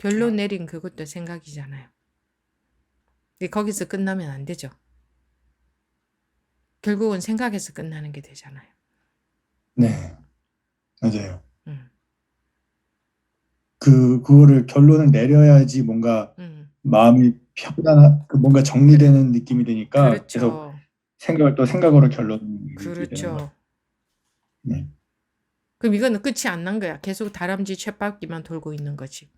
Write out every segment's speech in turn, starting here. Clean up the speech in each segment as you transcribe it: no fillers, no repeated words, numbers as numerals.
결론 내린 그것도 생각이잖아요. 거기서 끝나면 안 되죠. 결국은 생각에서 끝나는 게 되잖아요. 네, 맞아요. 음, 그거를 결론을 내려야지 뭔가 음, 마음이 뭔가 그래, 정리되는 느낌이 드니까 계속 그렇죠. 생각을 또 생각으로 결론을 내리게 되는 것 그렇죠. 같아요. 네. 그럼 이거는 끝이 안 난 거야. 계속 다람쥐 쳇바퀴만 돌고 있는 거지.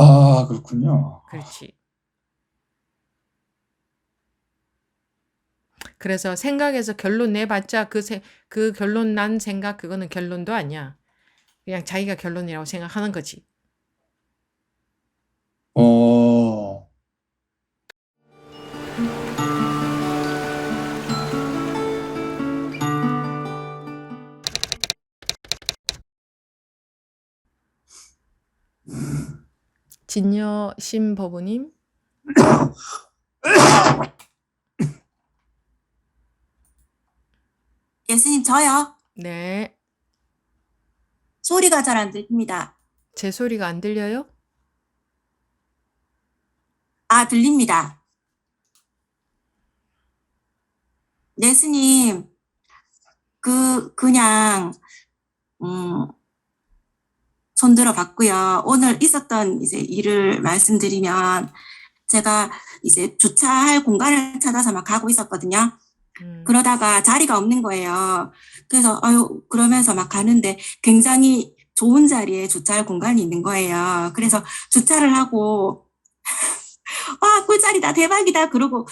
아, 그렇군요. 그렇지. 그래서 생각에서 결론 내봤자 그 결론 난 생각 그거는 결론도 아니야. 그냥 자기가 결론이라고 생각하는 거지. 어, 진여 신법부님, 예수님, 저요? 네. 소리가 잘 안 들립니다. 제 소리가 안 들려요? 아, 들립니다. 예수님, 그냥, 음, 손들어 봤고요. 오늘 있었던 이제 일을 말씀드리면, 제가 이제 주차할 공간을 찾아서 막 가고 있었거든요. 그러다가 자리가 없는 거예요. 그래서, 그러면서 막 가는데 굉장히 좋은 자리에 주차할 공간이 있는 거예요. 그래서 주차를 하고, 꿀자리다, 대박이다. 그러고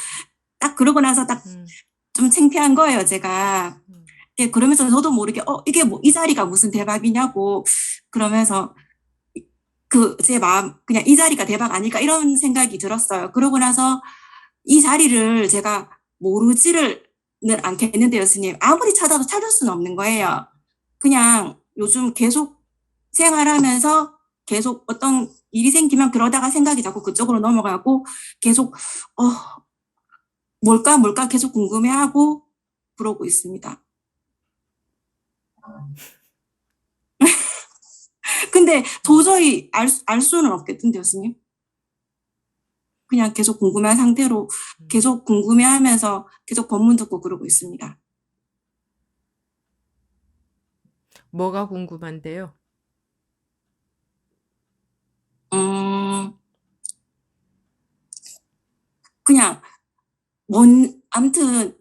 나서 딱 좀 창피한 거예요, 제가. 예, 그러면서 저도 모르게, 이게 뭐, 이 자리가 무슨 대박이냐고, 그러면서 제 마음, 그냥 이 자리가 대박 아닐까, 이런 생각이 들었어요. 그러고 나서 이 자리를 제가 모르지를 않겠는데요, 스님. 아무리 찾아도 찾을 수는 없는 거예요. 그냥 요즘 계속 생활하면서 계속 어떤 일이 생기면 그러다가 생각이 자꾸 그쪽으로 넘어가고 계속, 뭘까 계속 궁금해하고 그러고 있습니다. 근데 도저히 알 수는 없겠던데요, 스님? 그냥 계속 궁금한 상태로 계속 궁금해하면서 계속 법문 듣고 그러고 있습니다. 뭐가 궁금한데요? 음, 그냥 아무튼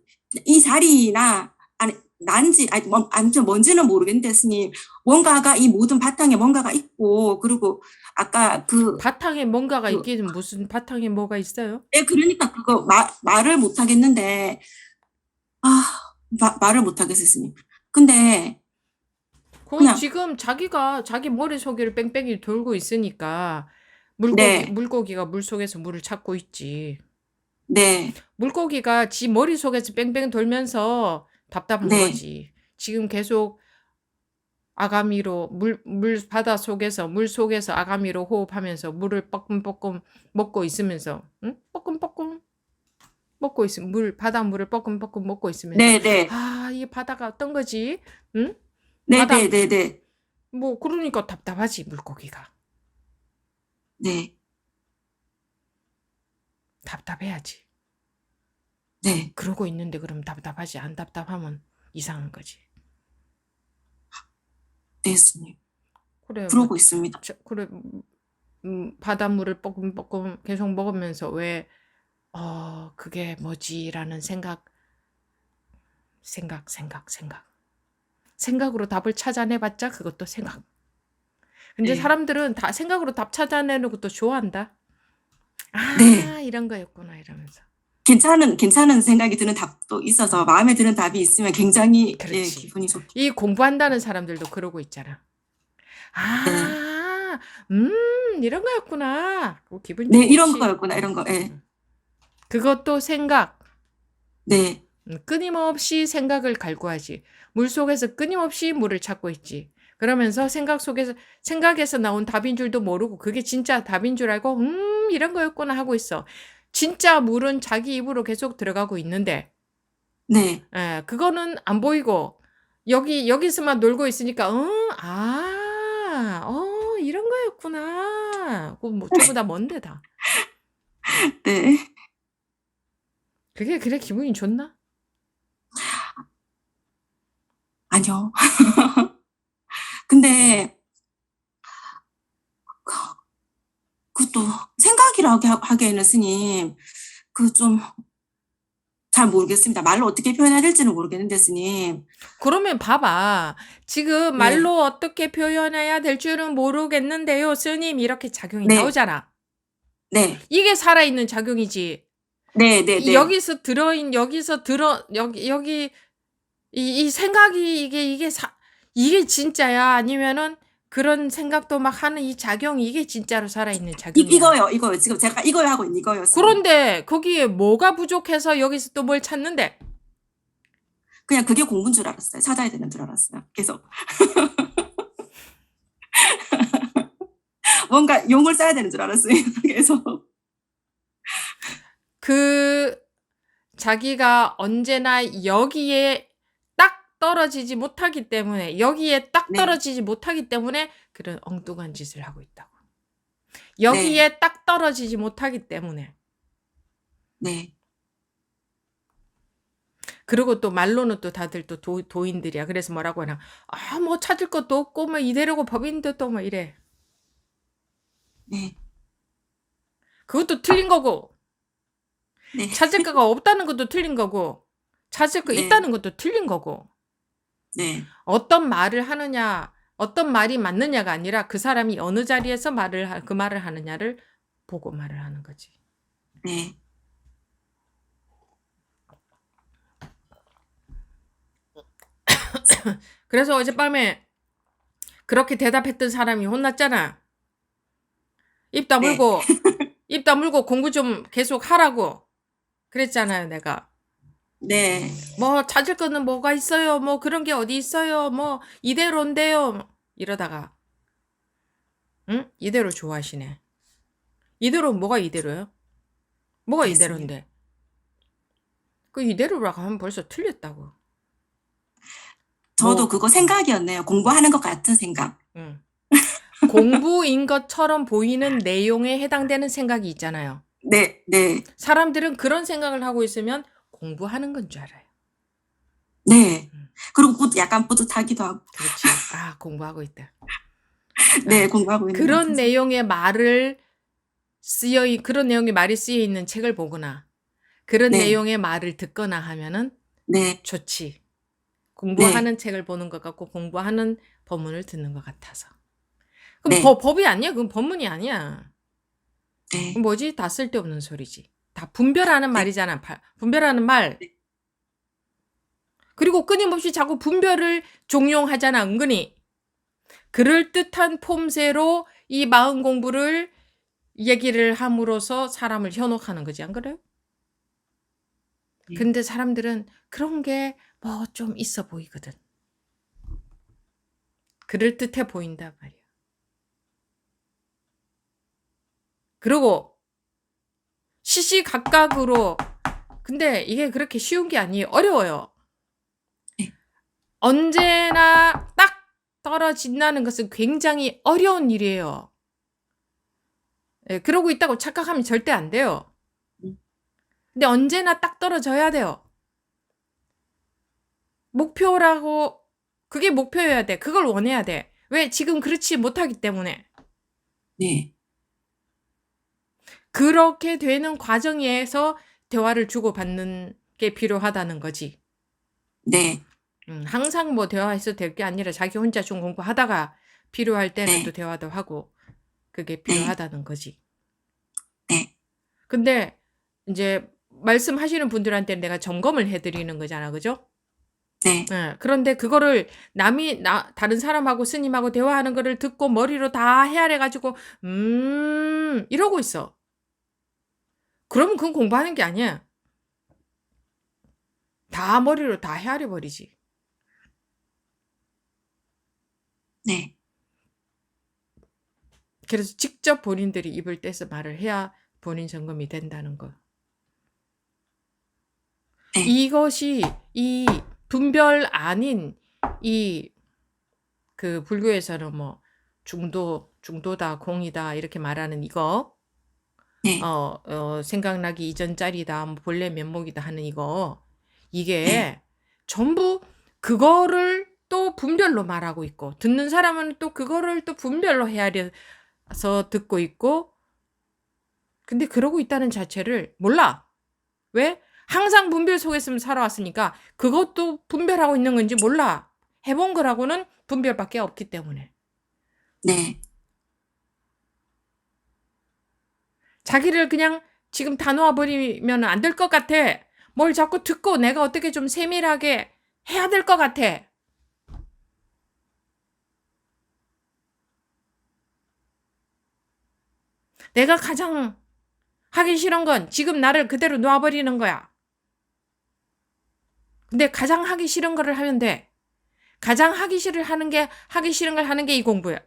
이 자리나 아니 난지 아니 아무튼 뭔지는 모르겠는데 스님 뭔가가 이 모든 바탕에 뭔가가 있고 그리고 아까 바탕에 뭔가가 그 있기는 무슨 바탕에 뭐가 있어요? 그러니까 그거 말을 못 하겠는데 말을 못 하겠어요 스님. 근데 그냥 지금 자기 머릿속에를 뺑뺑이 돌고 있으니까 네, 물고기가 물속에서 물을 찾고 있지. 네, 물고기가 지 머릿속에서 뺑뺑 돌면서 답답한 네, 거지. 지금 계속 아가미로 바다 속에서, 물 속에서 아가미로 호흡하면서 물을 뻐끔뻐끔 먹고 있으면서, 응? 뻐끔뻐끔 먹고 있으면, 바닷물을 뻐끔뻐끔 먹고 있으면서, 네, 네, 이 바다가 어떤 거지? 응? 네, 네, 바다, 네, 네, 그러니까 답답하지, 물고기가. 네, 답답해야지. 네, 그러고 있는데 그럼 답답하지. 안 답답하면 이상한 거지. 네, 스님. 그래, 그러고 있습니다. 그래, 바닷물을 뻐끔뻐끔 계속 먹으면서 왜, 그게 뭐지라는 생각. 생각으로 답을 찾아내봤자 그것도 생각. 근데 네, 사람들은 다 생각으로 답 찾아내는 것도 좋아한다. 네. 이런 거였구나, 이러면서. 괜찮은 생각이 드는 답도 있어서 마음에 드는 답이 있으면 굉장히 예, 그렇지. 기분이 좋죠. 이 공부한다는 사람들도 그러고 있잖아. 네. 아, 이런 거였구나. 기분 네, 이런 좋지. 거였구나. 이런 거. 예. 그것도 생각. 네. 끊임없이 생각을 갈구하지. 물속에서 끊임없이 물을 찾고 있지. 그러면서 생각에서 나온 답인 줄도 모르고 그게 진짜 답인 줄 알고, 이런 거였구나 하고 있어. 진짜 물은 자기 입으로 계속 들어가고 있는데, 네. 그거는 안 보이고, 여기서만 놀고 있으니까, 이런 거였구나. 아니야. 그거 뭐 저보다 먼데 다. 네. 그게 그래 기분이 좋나? 아니요. 근데 그것도 생각이라고 하기에는 스님, 그 좀 잘 모르겠습니다. 말로 어떻게 표현해야 될지는 모르겠는데 스님. 그러면 봐봐. 지금 네. 말로 어떻게 표현해야 될 줄은 모르겠는데요, 스님. 이렇게 작용이 네. 나오잖아. 네. 이게 살아있는 작용이지. 네, 네, 네. 여기서 이 생각이 이게 진짜야? 아니면은 그런 생각도 막 하는 이 작용이 이게 진짜로 살아있는 작용이야? 이거요. 지금 제가 이걸 하고 있는 이거요. 스님. 그런데 거기에 뭐가 부족해서 여기서 또 뭘 찾는데? 그냥 그게 공부인 줄 알았어요. 찾아야 되는 줄 알았어요. 계속. 뭔가 용을 써야 되는 줄 알았어요. 계속. 자기가 언제나 여기에 딱 떨어지지 못하기 때문에 그런 엉뚱한 짓을 하고 있다고. 여기에 딱 떨어지지 못하기 때문에. 네. 그리고 또 말로는 또 다들 또 도인들이야. 그래서 뭐라고 하나. 뭐 찾을 것도 없고 뭐 이대로고 법인데 또 뭐 이래. 네. 그것도 틀린 거고. 네. 찾을 거가 없다는 것도 틀린 거고. 찾을 거 네. 있다는 것도 틀린 거고. 네. 어떤 말을 하느냐, 어떤 말이 맞느냐가 아니라 그 사람이 어느 자리에서 그 말을 하느냐를 보고 말을 하는 거지. 네. 그래서 어젯밤에 그렇게 대답했던 사람이 혼났잖아. 입 다물고 공부 좀 계속 하라고 그랬잖아요, 내가. 네. 뭐 찾을 거는 뭐가 있어요? 뭐 그런 게 어디 있어요? 뭐 이대로인데요. 이러다가 응? 이대로 좋아하시네. 이대로 뭐가 이대로요? 뭐가 알겠습니다. 이대로인데? 그 이대로라고 하면 벌써 틀렸다고. 저도 뭐, 그거 생각이었네요. 공부하는 것 같은 생각. 응. 공부인 것처럼 보이는 내용에 해당되는 생각이 있잖아요. 네, 네, 사람들은 그런 생각을 하고 있으면 공부하는 건 줄 알아요. 네. 그리고 약간 뿌듯하기도 하고. 그렇지. 공부하고 있다. 네, 공부하고 있는 것 그런 같아서. 내용의 그런 내용의 말이 쓰여 있는 책을 보거나 그런 네. 내용의 말을 듣거나 하면은 네, 좋지. 공부하는 책을 보는 것 같고 공부하는 법문을 듣는 것 같아서. 그럼 네. 법이 아니야. 그건 법문이 아니야. 네, 그럼 뭐지? 다 쓸데없는 소리지. 다 분별하는 말이잖아. 분별하는 말. 네. 그리고 끊임없이 자꾸 분별을 종용하잖아. 은근히. 그럴듯한 폼새로 이 마음 공부를 얘기를 함으로써 사람을 현혹하는 거지. 안 그래요? 네. 근데 사람들은 그런 게 뭐 좀 있어 보이거든. 그럴듯해 보인단 말이야. 그리고 시시각각으로 근데 이게 그렇게 쉬운 게 아니에요. 어려워요. 네. 언제나 딱 떨어진다는 것은 굉장히 어려운 일이에요. 예, 그러고 있다고 착각하면 절대 안 돼요. 근데 언제나 딱 떨어져야 돼요. 그게 목표여야 돼. 그걸 원해야 돼. 왜? 지금 그렇지 못하기 때문에. 네, 그렇게 되는 과정에서 대화를 주고받는 게 필요하다는 거지. 네, 항상 뭐 대화해서 될 게 아니라 자기 혼자 좀 공부하다가 필요할 때는 네. 또 대화도 하고 그게 네, 필요하다는 거지. 네, 근데 이제 말씀하시는 분들한테 내가 점검을 해드리는 거잖아, 그죠? 네, 예, 그런데 그거를 다른 사람하고 스님하고 대화하는 거를 듣고 머리로 다 헤아려가지고, 이러고 있어. 그러면 그건 공부하는 게 아니야. 다 머리로 다 헤아려 버리지. 네, 그래서 직접 본인들이 입을 떼서 말을 해야 본인 점검이 된다는 거. 네. 이것이 이 분별 아닌 그 불교에서는 뭐 중도다, 공이다 이렇게 말하는 이거 네. 생각나기 이전 짤이다, 뭐 본래 면목이다 하는 이거 이게 네. 전부 그거를 또 분별로 말하고 있고 듣는 사람은 또 그거를 또 분별로 헤아려서 듣고 있고 근데 그러고 있다는 자체를 몰라. 왜? 항상 분별 속에서 살아왔으니까 그것도 분별하고 있는 건지 몰라. 해본 거라고는 분별밖에 없기 때문에. 네. 자기를 그냥 지금 다 놓아버리면 안 될 것 같아. 뭘 자꾸 듣고 내가 어떻게 좀 세밀하게 해야 될 것 같아. 내가 가장 하기 싫은 건 지금 나를 그대로 놓아버리는 거야. 근데 가장 하기 싫은 거를 하면 돼. 가장 하기 싫은 걸 하는 게 이 공부야.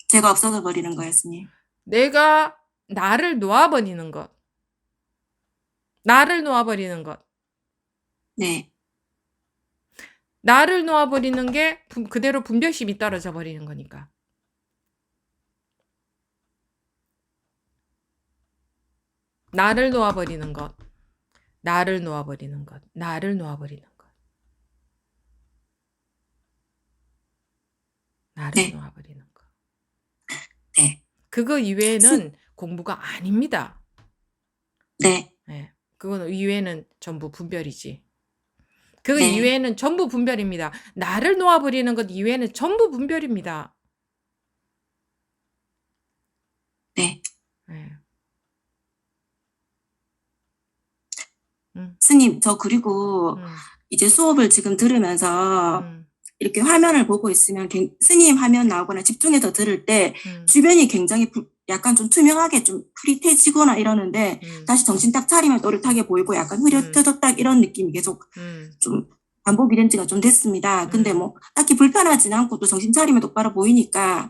제가 없어져 버리는 거예요, 스님. 내가 나를 놓아버리는 것. 나를 놓아버리는 것. 네. 나를 놓아버리는 게 그대로 분별심이 떨어져 버리는 거니까. 나를 놓아버리는 것. 나를 놓아버리는 것. 나를 놓아버리는 것. 나를 네. 놓아버리는 것. 네. 그거 이외에는 공부가 아닙니다. 네. 네. 그건 이외에는 전부 분별이지. 그 네. 이외에는 전부 분별입니다. 나를 놓아버리는 것 이외에는 전부 분별입니다. 네. 네. 스님, 저 그리고 이제 수업을 지금 들으면서 이렇게 화면을 보고 있으면 스님 화면 나오거나 집중해서 들을 때 주변이 굉장히 약간 좀 투명하게 좀 흐릿해지거나 이러는데 다시 정신 딱 차리면 또렷하게 보이고 약간 흐릿해졌다 이런 느낌이 계속 좀 반복이 된 지가 좀 됐습니다. 근데 뭐 딱히 불편하진 않고 또 정신 차리면 똑바로 보이니까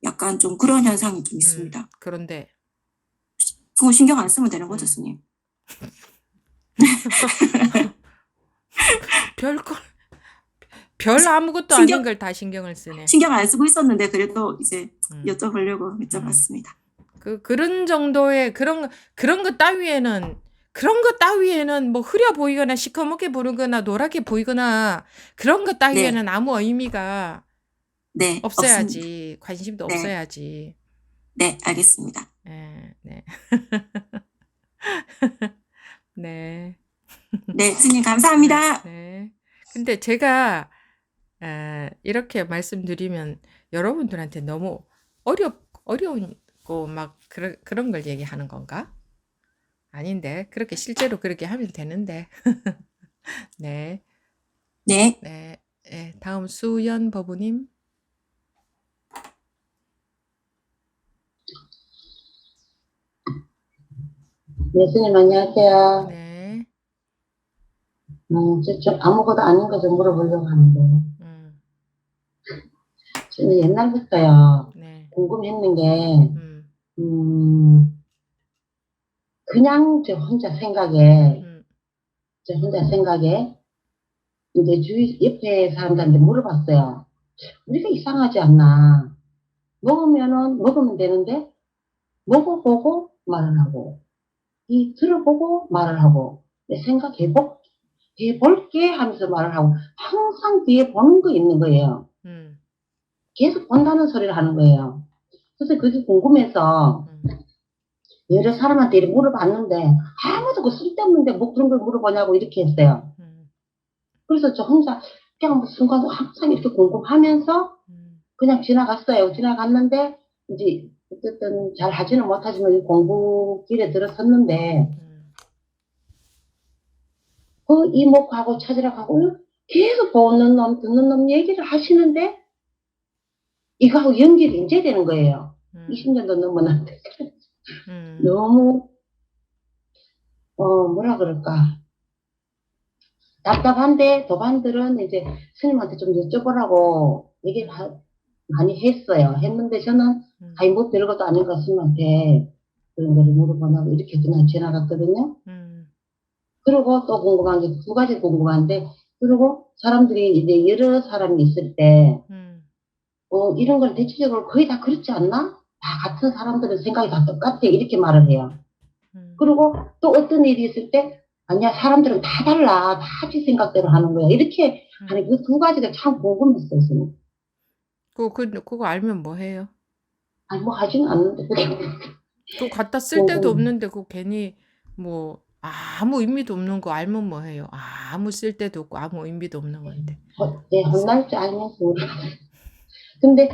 약간 좀 그런 현상이 좀 있습니다. 그런데 그거 신경 안 쓰면 되는 거죠, 스님? 별 아무것도 아닌 걸 다 신경을 쓰네. 신경 안 쓰고 있었는데 그래도 이제 여쭤보려고 여쭤봤습니다. 그런 정도의 그런 것 따위에는 뭐 흐려 보이거나 시커멓게 보이거나 노랗게 보이거나 그런 것 따위에는 아무 의미가 네, 없어야지. 없습니다. 관심도 네. 없어야지. 네, 알겠습니다. 네. 네. 네, 스님 감사합니다. 네. 근데 제가 이렇게 말씀드리면 여러분들한테 너무 어려운고 막 그런 걸 얘기하는 건가? 아닌데 그렇게 실제로 그렇게 하면 되는데. 네. 네. 네. 네. 다음 수연 법우님. 네, 스님 안녕하세요. 네. 저 아무것도 아닌 거 좀 물어보려고 하는데. 저는 옛날부터요, 네. 궁금했는 게, 그냥 저 혼자 생각에, 이제 주위 옆에 사람들한테 물어봤어요. 우리가 이상하지 않나. 먹으면 되는데, 먹어보고 말을 하고, 들어보고 말을 하고, 해볼게 하면서 말을 하고, 항상 뒤에 보는 거 있는 거예요. 계속 본다는 소리를 하는 거예요. 그래서 그게 궁금해서 여러 사람한테 이렇게 물어봤는데 아무도 그 쓸데없는데 뭐 그런 걸 물어보냐고 이렇게 했어요. 그래서 저 혼자 그냥 뭐 순간 항상 이렇게 궁금하면서 그냥 지나갔어요. 지나갔는데 이제 어쨌든 잘 하지는 못하지만 이 공부길에 들어섰는데 그 이목하고 찾으러 가고 계속 보는 놈 듣는 놈 얘기를 하시는데 이거하고 연결이 이제 되는 거예요. 20년도 넘었는데. 너무, 뭐라 그럴까. 답답한데, 도반들은 이제 스님한테 좀 여쭤보라고 얘기를 많이 했어요. 했는데 저는, 뭐 별것도 아닌가 스님한테 그런 거를 물어보냐고 이렇게 그냥 지나갔거든요. 그리고 또 궁금한 게 두 가지 궁금한데, 그리고 사람들이 이제 여러 사람이 있을 때, 이런 걸 대체적으로 거의 다 그렇지 않나? 다 같은 사람들의 생각이 다 똑같아. 이렇게 말을 해요. 그리고 또 어떤 일이 있을 때, 아니야, 사람들은 다 달라. 다 지 생각대로 하는 거야. 이렇게 하는 그 두 가지가 참 궁금했어요, 저는. 그거 알면 뭐 해요? 아니, 뭐 하지는 않는데, 그게. 그거 갖다 쓸 데도 궁금. 없는데 그거 괜히 뭐 아무 의미도 없는 거 알면 뭐 해요? 아무 쓸 데도 없고 아무 의미도 없는 건데. 네, 혼날 줄 알면서. 근데,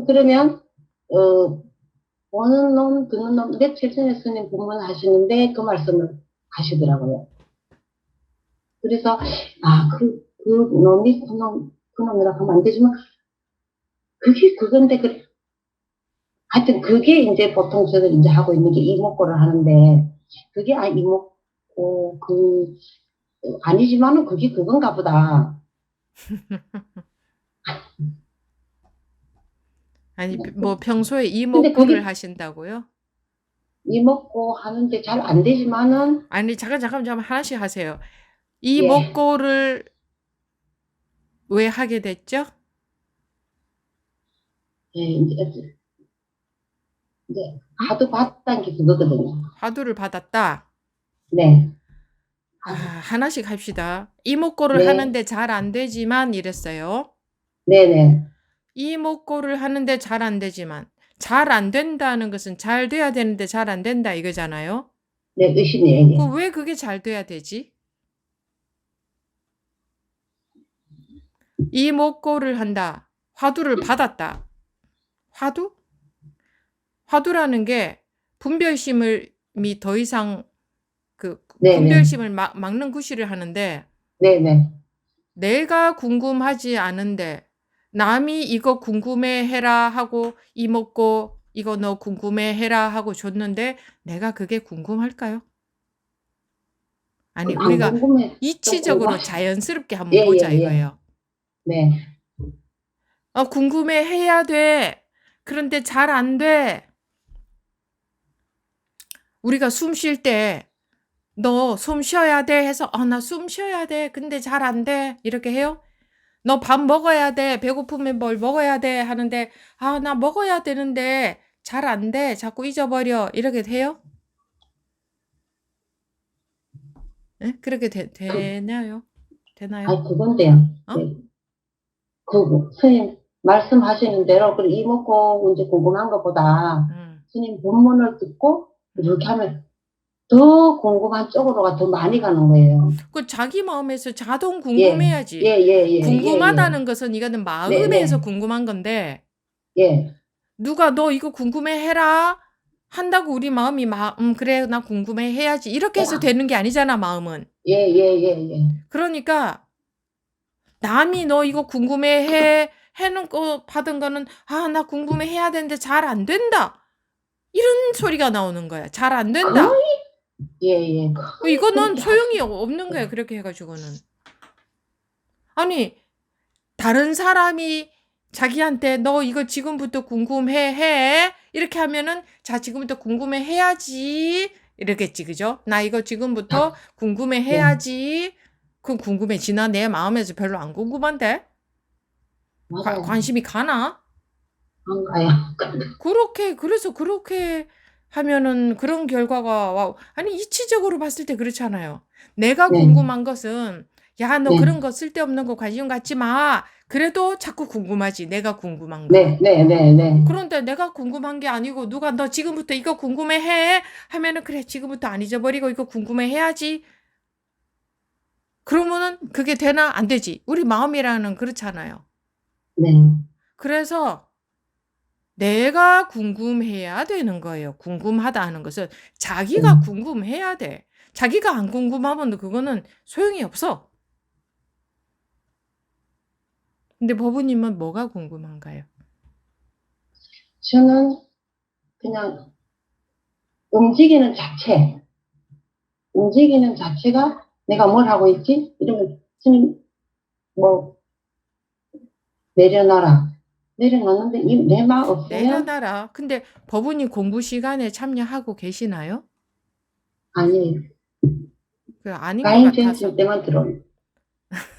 그러면, 보는 놈, 듣는 놈, 며칠 전에 스님 법문하시는데 그 말씀을 하시더라고요. 그래서, 그 놈이 그놈이라고 하면 안 되지만, 그게 그건데, 하여튼 그게 이제 보통 저들 이제 하고 있는 게 이목구를 하는데, 그게 이목구, 아니지만은 그게 그건가 보다. 아니 뭐 평소에 근데 이목구를 그게 하신다고요? 이목구 하는데 잘 안 되지만은, 아니 잠깐 하나씩 하세요. 예, 이목구를 왜 하게 됐죠? 예, 이제 하도 봤다는 게 그거거든요. 화두를 받았다. 네, 하나씩 합시다. 이목구를 네, 하는데 잘 안 되지만 이랬어요. 네네. 이목구를 하는데 잘 안 되지만 잘 안 된다는 것은 잘 돼야 되는데 잘 안 된다 이거잖아요. 네, 의심이에요. 왜 그게 잘 돼야 되지? 이목구를 한다. 화두를 받았다. 화두? 화두라는 게 분별심이 더 이상 네네. 분별심을 막는 구실을 하는데 네네. 내가 궁금하지 않은데 남이 이거 궁금해 해라 하고 이목구 이거 너 궁금해 해라 하고 줬는데 내가 그게 궁금할까요? 아니 안 우리가 궁금해. 좀 이치적으로 궁금하시. 자연스럽게 한번 예, 보자 예, 예. 이거예요. 네. 궁금해 해야 돼. 그런데 잘 안 돼. 우리가 숨 쉴 때 너 숨 쉬어야 돼 해서 나 숨 쉬어야 돼. 근데 잘 안 돼. 이렇게 해요? 너 밥 먹어야 돼. 배고프면 뭘 먹어야 돼. 하는데 나 먹어야 되는데 잘 안 돼. 자꾸 잊어버려. 이렇게 돼요? 네? 그렇게 되나요? 그건데요. 어? 네. 스님 말씀하시는 대로 그 이목구 이제 궁금한 것보다 스님 본문을 듣고 이렇게 하면 더 궁금한 쪽으로가 더 많이 가는 거예요. 그 자기 마음에서 자동 예, 궁금해야지. 예, 예, 예, 궁금하다는 것은 이거는 네, 마음에서 네, 궁금한 건데 예. 누가 너 이거 궁금해 해라 한다고 우리 마음이 그래 나 궁금해 해야지 이렇게 해서 되는 게 아니잖아 마음은. 예, 예, 예, 예. 그러니까 남이 너 이거 궁금해 해는 거 받은 거는 나 궁금해 해야 되는데 잘 안 된다. 이런 소리가 나오는 거야. 잘 안 된다. 예, 예. 이거는 소용이 없는 거야. 그렇게 해가지고는. 아니 다른 사람이 자기한테 너 이거 지금부터 궁금해 해. 이렇게 하면은 자 지금부터 궁금해 해야지. 이러겠지. 그죠? 나 이거 지금부터 궁금해 해야지. 그럼 궁금해지나? 내 마음에서 별로 안 궁금한데? 맞아요. 관심이 가나? 안 가요. 그래서 그렇게 하면은 그런 결과가 아니 이치적으로 봤을 때 그렇잖아요. 내가 네. 궁금한 것은 야, 너 네. 그런 거 쓸데없는 거 관심 갖지 마. 그래도 자꾸 궁금하지. 내가 궁금한 거. 네, 네, 네, 네. 그런데 내가 궁금한 게 아니고 누가 너 지금부터 이거 궁금해 해 하면은 그래 지금부터 안 잊어버리고 이거 궁금해 해야지. 그러면은 그게 되나? 안 되지. 우리 마음이라는 그렇잖아요. 네. 그래서 내가 궁금해야 되는 거예요. 궁금하다 하는 것은 자기가 궁금해야 돼. 자기가 안 궁금하면 그거는 소용이 없어. 근데 법우님은 뭐가 궁금한가요? 저는 그냥 움직이는 자체가 내가 뭘 하고 있지? 이러면 스님 뭐 내려놨는데 내 마음 없으면 내려놔라. 근데 법우님 공부 시간에 참여하고 계시나요? 아니에요. 아닌 것 가인 같아서. 전신 때만 들어요.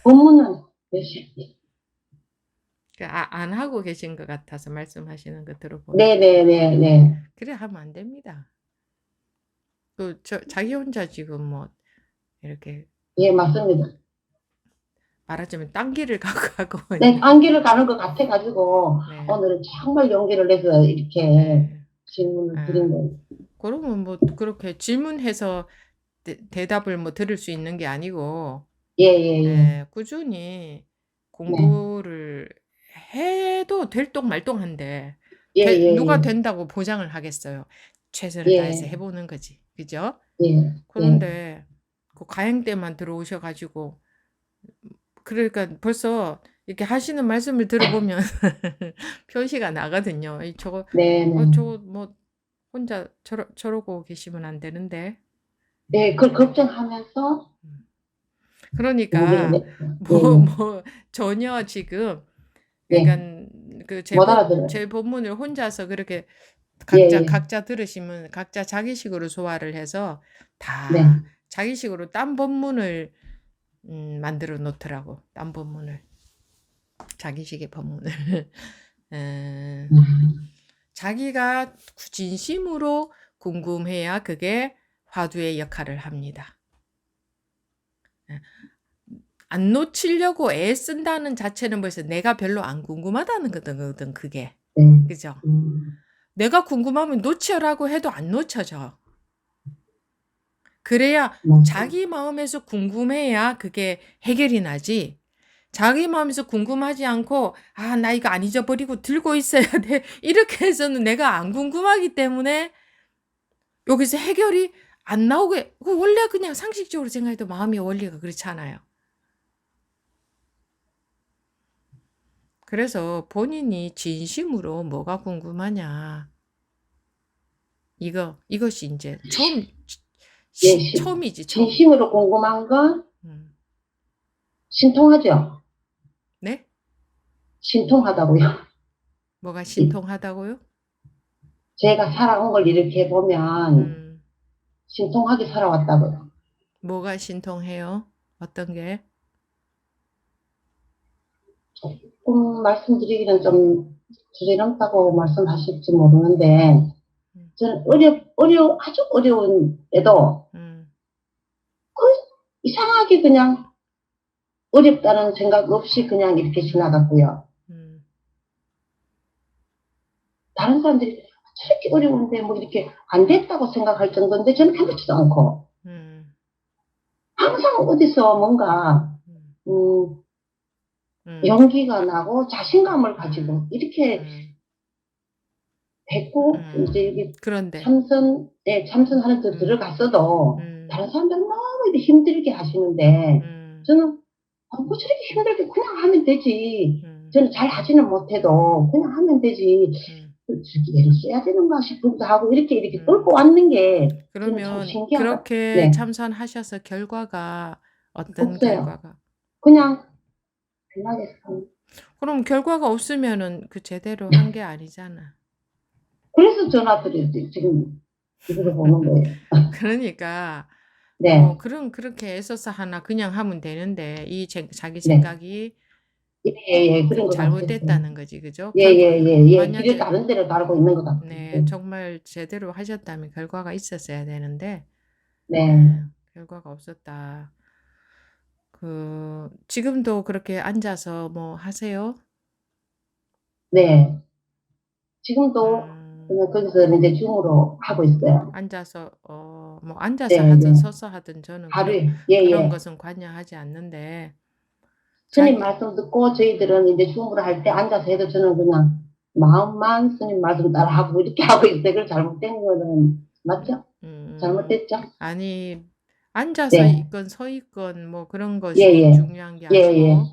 본문은 열심히. 안 하고 계신 것 같아서 말씀하시는 거 들어보니까. 네네네네. 그래 하면 안 됩니다. 자기 혼자 지금 뭐 이렇게 예, 맞습니다. 말하자면 딴 길을 가고 네, 안기를 가는 것 같아가지고 네. 오늘은 정말 용기를 내서 이렇게 네. 질문을 드린 거예요. 그러면 뭐 그렇게 질문해서 대답을 뭐 들을 수 있는 게 아니고 예. 꾸준히 공부를 해도 될똥말똥한데 누가 된다고 보장을 하겠어요. 최선을 다해서 해보는 거지. 그죠? 예. 그런데 그 가행 때만 들어오셔가지고 그러니까 벌써 이렇게 하시는 말씀을 들어보면 표시가 나거든요. 저거 뭐 혼자 저러고 계시면 안 되는데. 네, 그걸 걱정하면서 그러니까 뭐 뭐 전혀 지금 그러니까 못 알아들어요. 제 본문을 혼자서 그렇게 예. 각자 들으시면 각자 자기식으로 소화를 해서 다 네. 자기식으로 딴 본문을 만들어 놓더라고. 딴 본문을. 자기식의 본문을. 자기가 진심으로 궁금해야 그게 화두의 역할을 합니다. 안 놓치려고 애쓴다는 자체는 벌써 내가 별로 안 궁금하다는 거거든, 그게. 그죠? 내가 궁금하면 놓치라고 해도 안 놓쳐져. 그래야 자기 마음에서 궁금해야 그게 해결이 나지. 자기 마음에서 궁금하지 않고 나 이거 안 잊어버리고 들고 있어야 돼. 이렇게 해서는 내가 안 궁금하기 때문에 여기서 해결이 안 나오게 원래 그냥 상식적으로 생각해도 마음의 원리가 그렇잖아요. 그래서 본인이 진심으로 뭐가 궁금하냐. 이것이 이제 처음이지. 처음. 진심으로 궁금한 건 신통하죠? 네? 신통하다고요. 뭐가 신통하다고요? 제가 살아온 걸 이렇게 보면 신통하게 살아왔다고요. 뭐가 신통해요? 어떤 게? 조금 말씀드리기는 좀 부질없다고 말씀하실지 모르는데 저는 아주 어려운 애도 이상하게 그냥 어렵다는 생각 없이 그냥 이렇게 지나갔고요. 다른 사람들이 저렇게 어려운데 뭐 이렇게 안 됐다고 생각할 정도인데 저는 그렇지도 않고 항상 어디서 뭔가 용기가 나고 자신감을 가지고 이렇게 했고 이제 여기 그런데 참선하는 데 들어갔어도 다른 사람들은 너무 이렇게 힘들게 하시는데 저는 뭐 저렇게 힘들게 그냥 하면 되지. 저는 잘 하지는 못해도 그냥 하면 되지. 저렇게 애를 써야 되는가 싶기도 하고 이렇게 끌고 왔는 게 그러면 신기하다. 그렇게 참선하셔서 결과가 어떤 없어요. 결과가? 그냥 편하게 산. 그럼 결과가 없으면은 그 제대로 한 게 아니잖아. 그래서 전화드렸지 지금 이걸 보는 거예요. 그러니까 네. 그렇게 애써서 하나 그냥 하면 되는데 자기 생각이 그런 것 잘못됐다는 거지, 그죠? 만약에 길을 다른 데로 가고 있는 것 같아요. 네, 정말 제대로 하셨다면 결과가 있었어야 되는데 결과가 없었다. 지금도 그렇게 앉아서 뭐 하세요? 네. 지금도 그냥 거기서 이제 줌으로 하고 있어요. 앉아서 뭐 앉아서 하든 서서 하든 저는 그런 것은 관여하지 않는데 스님 말씀 듣고 저희들은 이제 줌으로 할 때 앉아서 해도 저는 그냥 마음만 스님 말씀 따라하고 이렇게 하고 있어요. 그걸 잘못된 거는 맞죠? 잘못됐죠? 아니 앉아서 있건 서 있건 뭐 그런 것이 중요한 게 아니고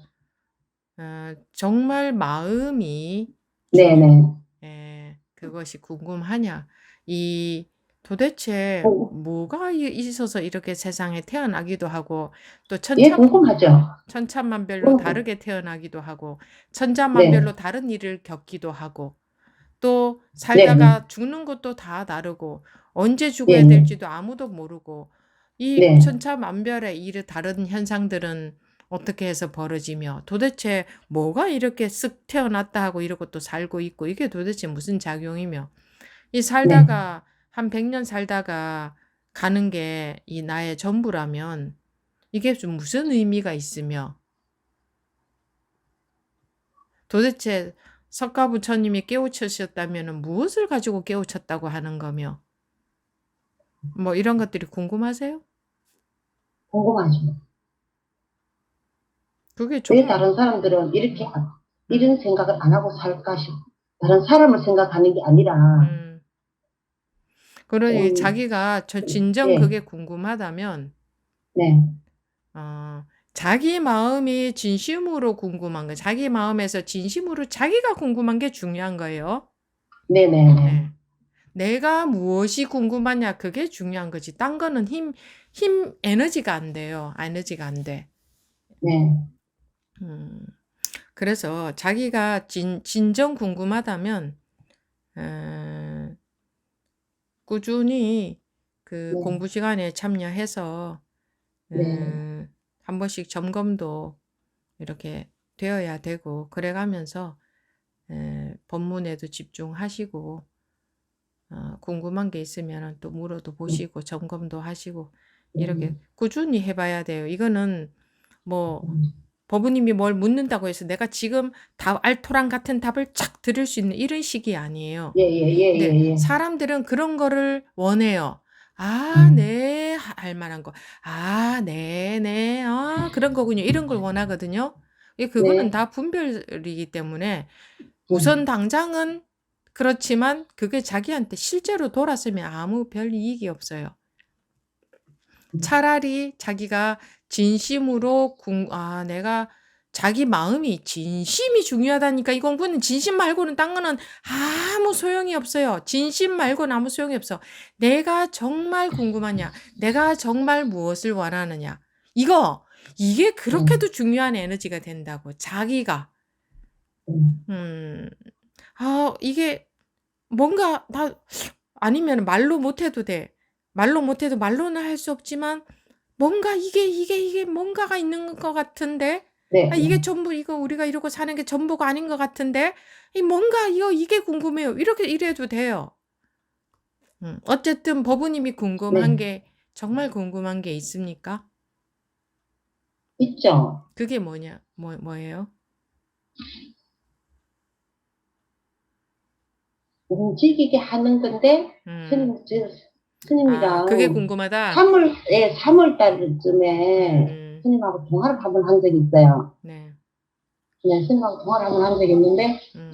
정말 마음이 그것이 궁금하냐. 도대체 뭐가 있어서 이렇게 세상에 태어나기도 하고 또 궁금하죠. 천차만별로 다르게 태어나기도 하고 천차만별로 다른 일을 겪기도 하고 또 살다가 죽는 것도 다 다르고 언제 죽어야 될지도 아무도 모르고 이 천차만별의 다른 현상들은 어떻게 해서 벌어지며 도대체 뭐가 이렇게 쓱 태어났다 하고 이러고 또 살고 있고 이게 도대체 무슨 작용이며 이 네, 살다가 한 100년 살다가 가는 게 이 나의 전부라면 이게 좀 무슨 의미가 있으며 도대체 석가부처님이 깨우치셨다면 무엇을 가지고 깨우쳤다고 하는 거며 뭐 이런 것들이 궁금하세요? 궁금하죠. 그게 왜 좀 다른 사람들은 이렇게 음, 이런 생각을 안 하고 살까 싶, 다른 사람을 생각하는 게 아니라, 음. 그러니 좀, 자기가 저 진정 네, 그게 궁금하다면 네, 자기 마음이 진심으로 궁금한 거, 자기 마음에서 진심으로 자기가 궁금한 게 중요한 거예요. 네, 네, 네, 네. 내가 무엇이 궁금하냐, 그게 중요한 거지. 딴 거는 에너지가 안 돼요. 에너지가 안 돼. 네, 음, 그래서 자기가 진정 궁금하다면, 어, 꾸준히 그 네, 공부 시간에 참여해서, 네, 한 번씩 점검도 이렇게 되어야 되고, 그래가면서, 본문에도 집중하시고, 궁금한 게 있으면 또 물어도 보시고, 점검도 하시고, 이렇게 꾸준히 해봐야 돼요. 이거는 뭐, 법부님이 뭘 묻는다고 해서 내가 지금 알토란 같은 답을 착 들을 수 있는 이런 식이 아니에요. 예, 예, 예, 근데 예, 예. 사람들은 그런 거를 원해요. 네, 할 만한 거. 네, 그런 거군요. 이런 걸 원하거든요. 그거는 네, 다 분별이기 때문에 네, 우선 당장은 그렇지만 그게 자기한테 실제로 돌았으면 아무 별 이익이 없어요. 차라리 자기가 진심으로 내가 자기 마음이 진심이 중요하다니까 이 공부는 진심 말고는 딴 거는 아무 소용이 없어요. 진심 말고는 아무 소용이 없어. 내가 정말 궁금하냐? 내가 정말 무엇을 원하느냐? 이게 그렇게도 중요한 에너지가 된다고. 자기가. 음, 이게 뭔가 아니면 말로 못해도 돼. 말로 못해도 말로는 할 수 없지만 뭔가 이게 뭔가가 있는 것 같은데 네, 이게 전부 이거 우리가 이러고 사는 게 전부가 아닌 것 같은데 뭔가 이게 궁금해요. 이렇게 이래도 돼요. 어쨌든 법우님이 궁금한 네, 게 정말 궁금한 게 있습니까? 있죠. 그게 뭐예요? 움직이게 하는 건데, 음, 그게 스님이랑 궁금하다. 3월 달쯤에 음, 스님하고 통화를 한번 한 적이 있어요. 네, 네, 스님하고 통화를 한번 한 적이 있는데, 음,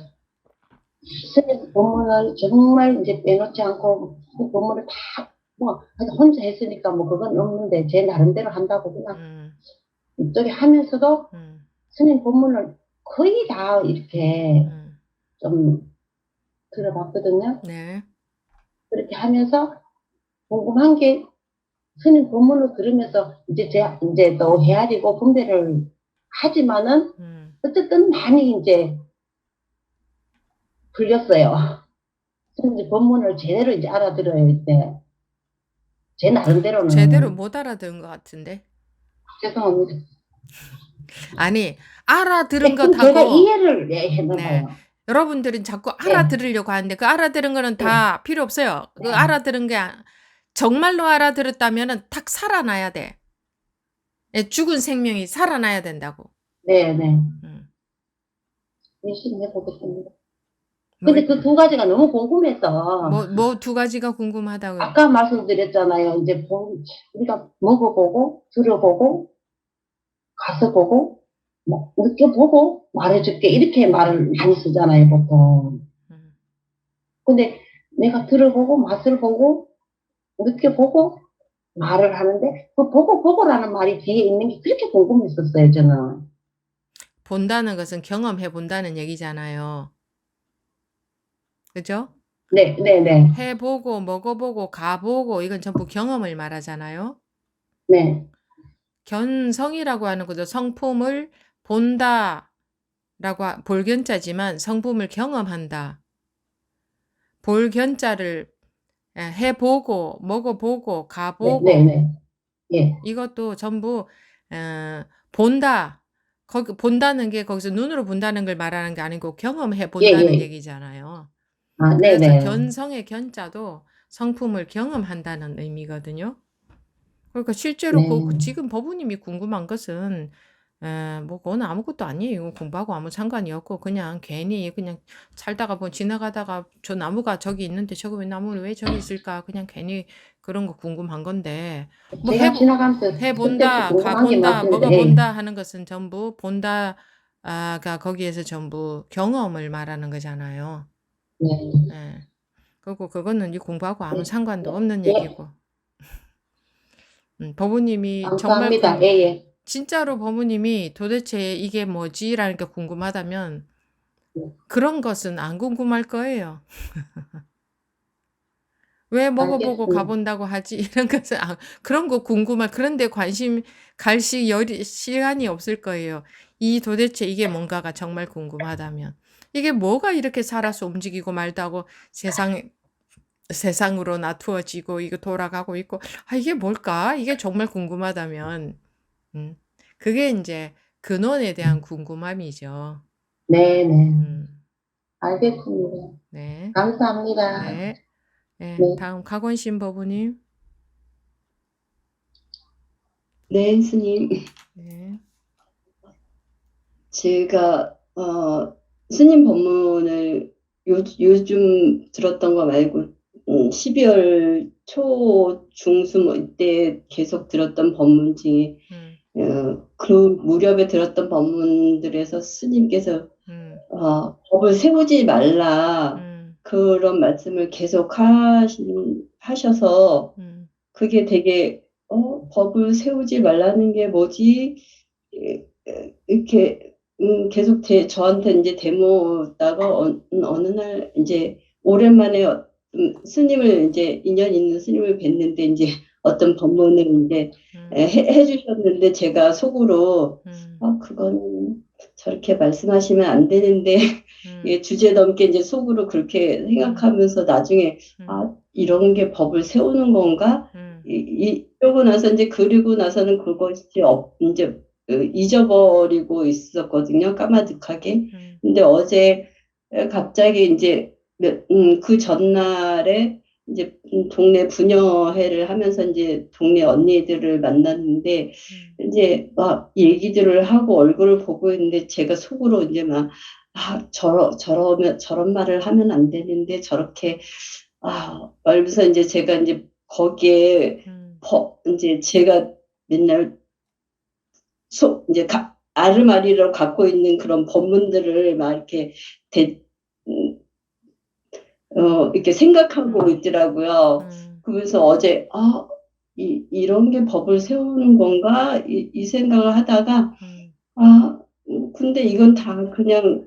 스님 본문을 정말 이제 빼놓지 않고 그 본문을 다, 뭐, 혼자 했으니까 뭐 그건 없는데, 제 나름대로 한다고 그냥 음, 이쪽에 하면서도 음, 스님 본문을 거의 다 이렇게 음, 좀 들어봤거든요. 네, 그렇게 하면서 궁금한 게 스님 본문을 들으면서 이제 또 헤아리고 분별을 하지만은 어쨌든 많이 이제 풀렸어요. 스님 본문을 제대로 이제 알아들어요, 이때. 제 제대로 나름대로는. 못 알아들은 것 같은데. 죄송합니다. 아니, 알아들은 조금 제가 것하고, 이해를 했나 네. 봐요. 여러분들은 자꾸 네, 알아들으려고 하는데 그 알아들은 거는 네, 다 필요 없어요. 그 네, 알아들은 게 정말로 알아들었다면은 탁 살아나야 돼. 죽은 생명이 살아나야 된다고. 네, 네. 음. 열심히 해보겠습니다. 근데 뭘, 그 두 가지가 너무 궁금해서 뭐 두 가지가 궁금하다고. 아까 말씀드렸잖아요. 이제 우리가 먹어보고 들어보고 가서 보고 뭐 느껴보고 말해줄게 이렇게 말을 많이 쓰잖아요, 보통. 음. 근데 내가 들어보고 맛을 보고 느껴보고 말을 하는데 그 보고라는 말이 뒤에 있는 게 그렇게 궁금했었어요, 저는. 본다는 것은 경험해 본다는 얘기잖아요. 그죠? 네, 네, 네, 해보고, 먹어보고, 가보고, 이건 전부 경험을 말하잖아요. 네, 견성이라고 하는 것도 성품을 본다. 볼견자지만 성품을 경험한다. 볼견자를 해보고, 먹어보고, 네, 네, 가보고, 네, 예, 이것도 전부 본다. 거기 본다는 게 거기서 눈으로 본다는 걸 말하는 게 아니고 경험해 예, 본다는 예. 얘기잖아요. 아, 그래서 네네. 견성의 견자도 성품을 경험한다는 의미거든요. 그러니까 실제로 네. 지금 법우님이 궁금한 것은 뭐 그거는 아무것도 아니에요. 공부하고 아무 상관이 없고 그냥 괜히 그냥 살다가 뭐 지나가다가 저 나무가 저기 있는데 저거 왜 나무는 왜 저기 있을까? 그냥 괜히 그런 거 궁금한 건데 뭐 제가 지나가면서 그때부터 해본다, 궁금한 게 가본다, 많습니다. 예. 먹어본다 하는 것은 전부 본다가 거기에서 전부 경험을 말하는 거잖아요. 네. 예. 그리고 그거는 이 공부하고 아무 예, 상관도 없는 예, 얘기고. 법우님이 정말 감사합니다. 예, 예. 진짜로 법우님이 도대체 이게 뭐지라는 게 궁금하다면 네, 그런 것은 안 궁금할 거예요. 왜 먹어보고 알겠습니다. 가본다고 하지? 이런 것은 그런 거 그런데 관심 갈 시간이 없을 거예요. 도대체 이게 뭔가가 정말 궁금하다면. 이게 뭐가 이렇게 살아서 움직이고 말다고 세상으로 놔두어지고 이거 돌아가고 있고 이게 뭘까? 이게 정말 궁금하다면 음, 그게 이제 근원에 대한 궁금함이죠. 네네. 음, 알겠습니다. 네, 감사합니다. 네, 네. 네. 다음 각원신 법우님. 네, 스님. 네, 제가, 스님 법문을 요즘 들었던 거 말고, 12월 초, 중순 뭐 이때 계속 들었던 법문 중에, 음, 그 무렵에 들었던 법문들에서 스님께서, 음, 법을 세우지 말라, 음, 그런 말씀을 계속 하셔서, 음, 그게 되게, 법을 세우지 말라는 게 뭐지? 이렇게 계속 저한테 이제 데모다가 어느 날 이제 오랜만에 스님을 이제 인연 있는 스님을 뵀는데 이제 어떤 법문을 이제 음, 해주셨는데 제가 속으로 음, 그건 저렇게 말씀하시면 안 되는데 음, 이게 주제 넘게 이제 속으로 그렇게 생각하면서 나중에 음, 이런 게 법을 세우는 건가? 음, 이러고 나서 이제 그리고 나서는 그것이 이제 잊어버리고 있었거든요. 까마득하게. 음, 근데 어제 갑자기 이제 그 전날에 이제 동네 부녀회를 하면서 이제 동네 언니들을 만났는데 이제 막 얘기들을 하고 얼굴을 보고 있는데 제가 속으로 이제 막 저런 말을 하면 안 되는데 저렇게 말면서 이제 제가 이제 거기에 이제 제가 맨날 이제 아르마리로 갖고 있는 그런 법문들을 막 이렇게 음, 이렇게 생각하고 있더라고요. 그래서 어제 이런 게 법을 세우는 건가 이 생각을 하다가 근데 이건 다 그냥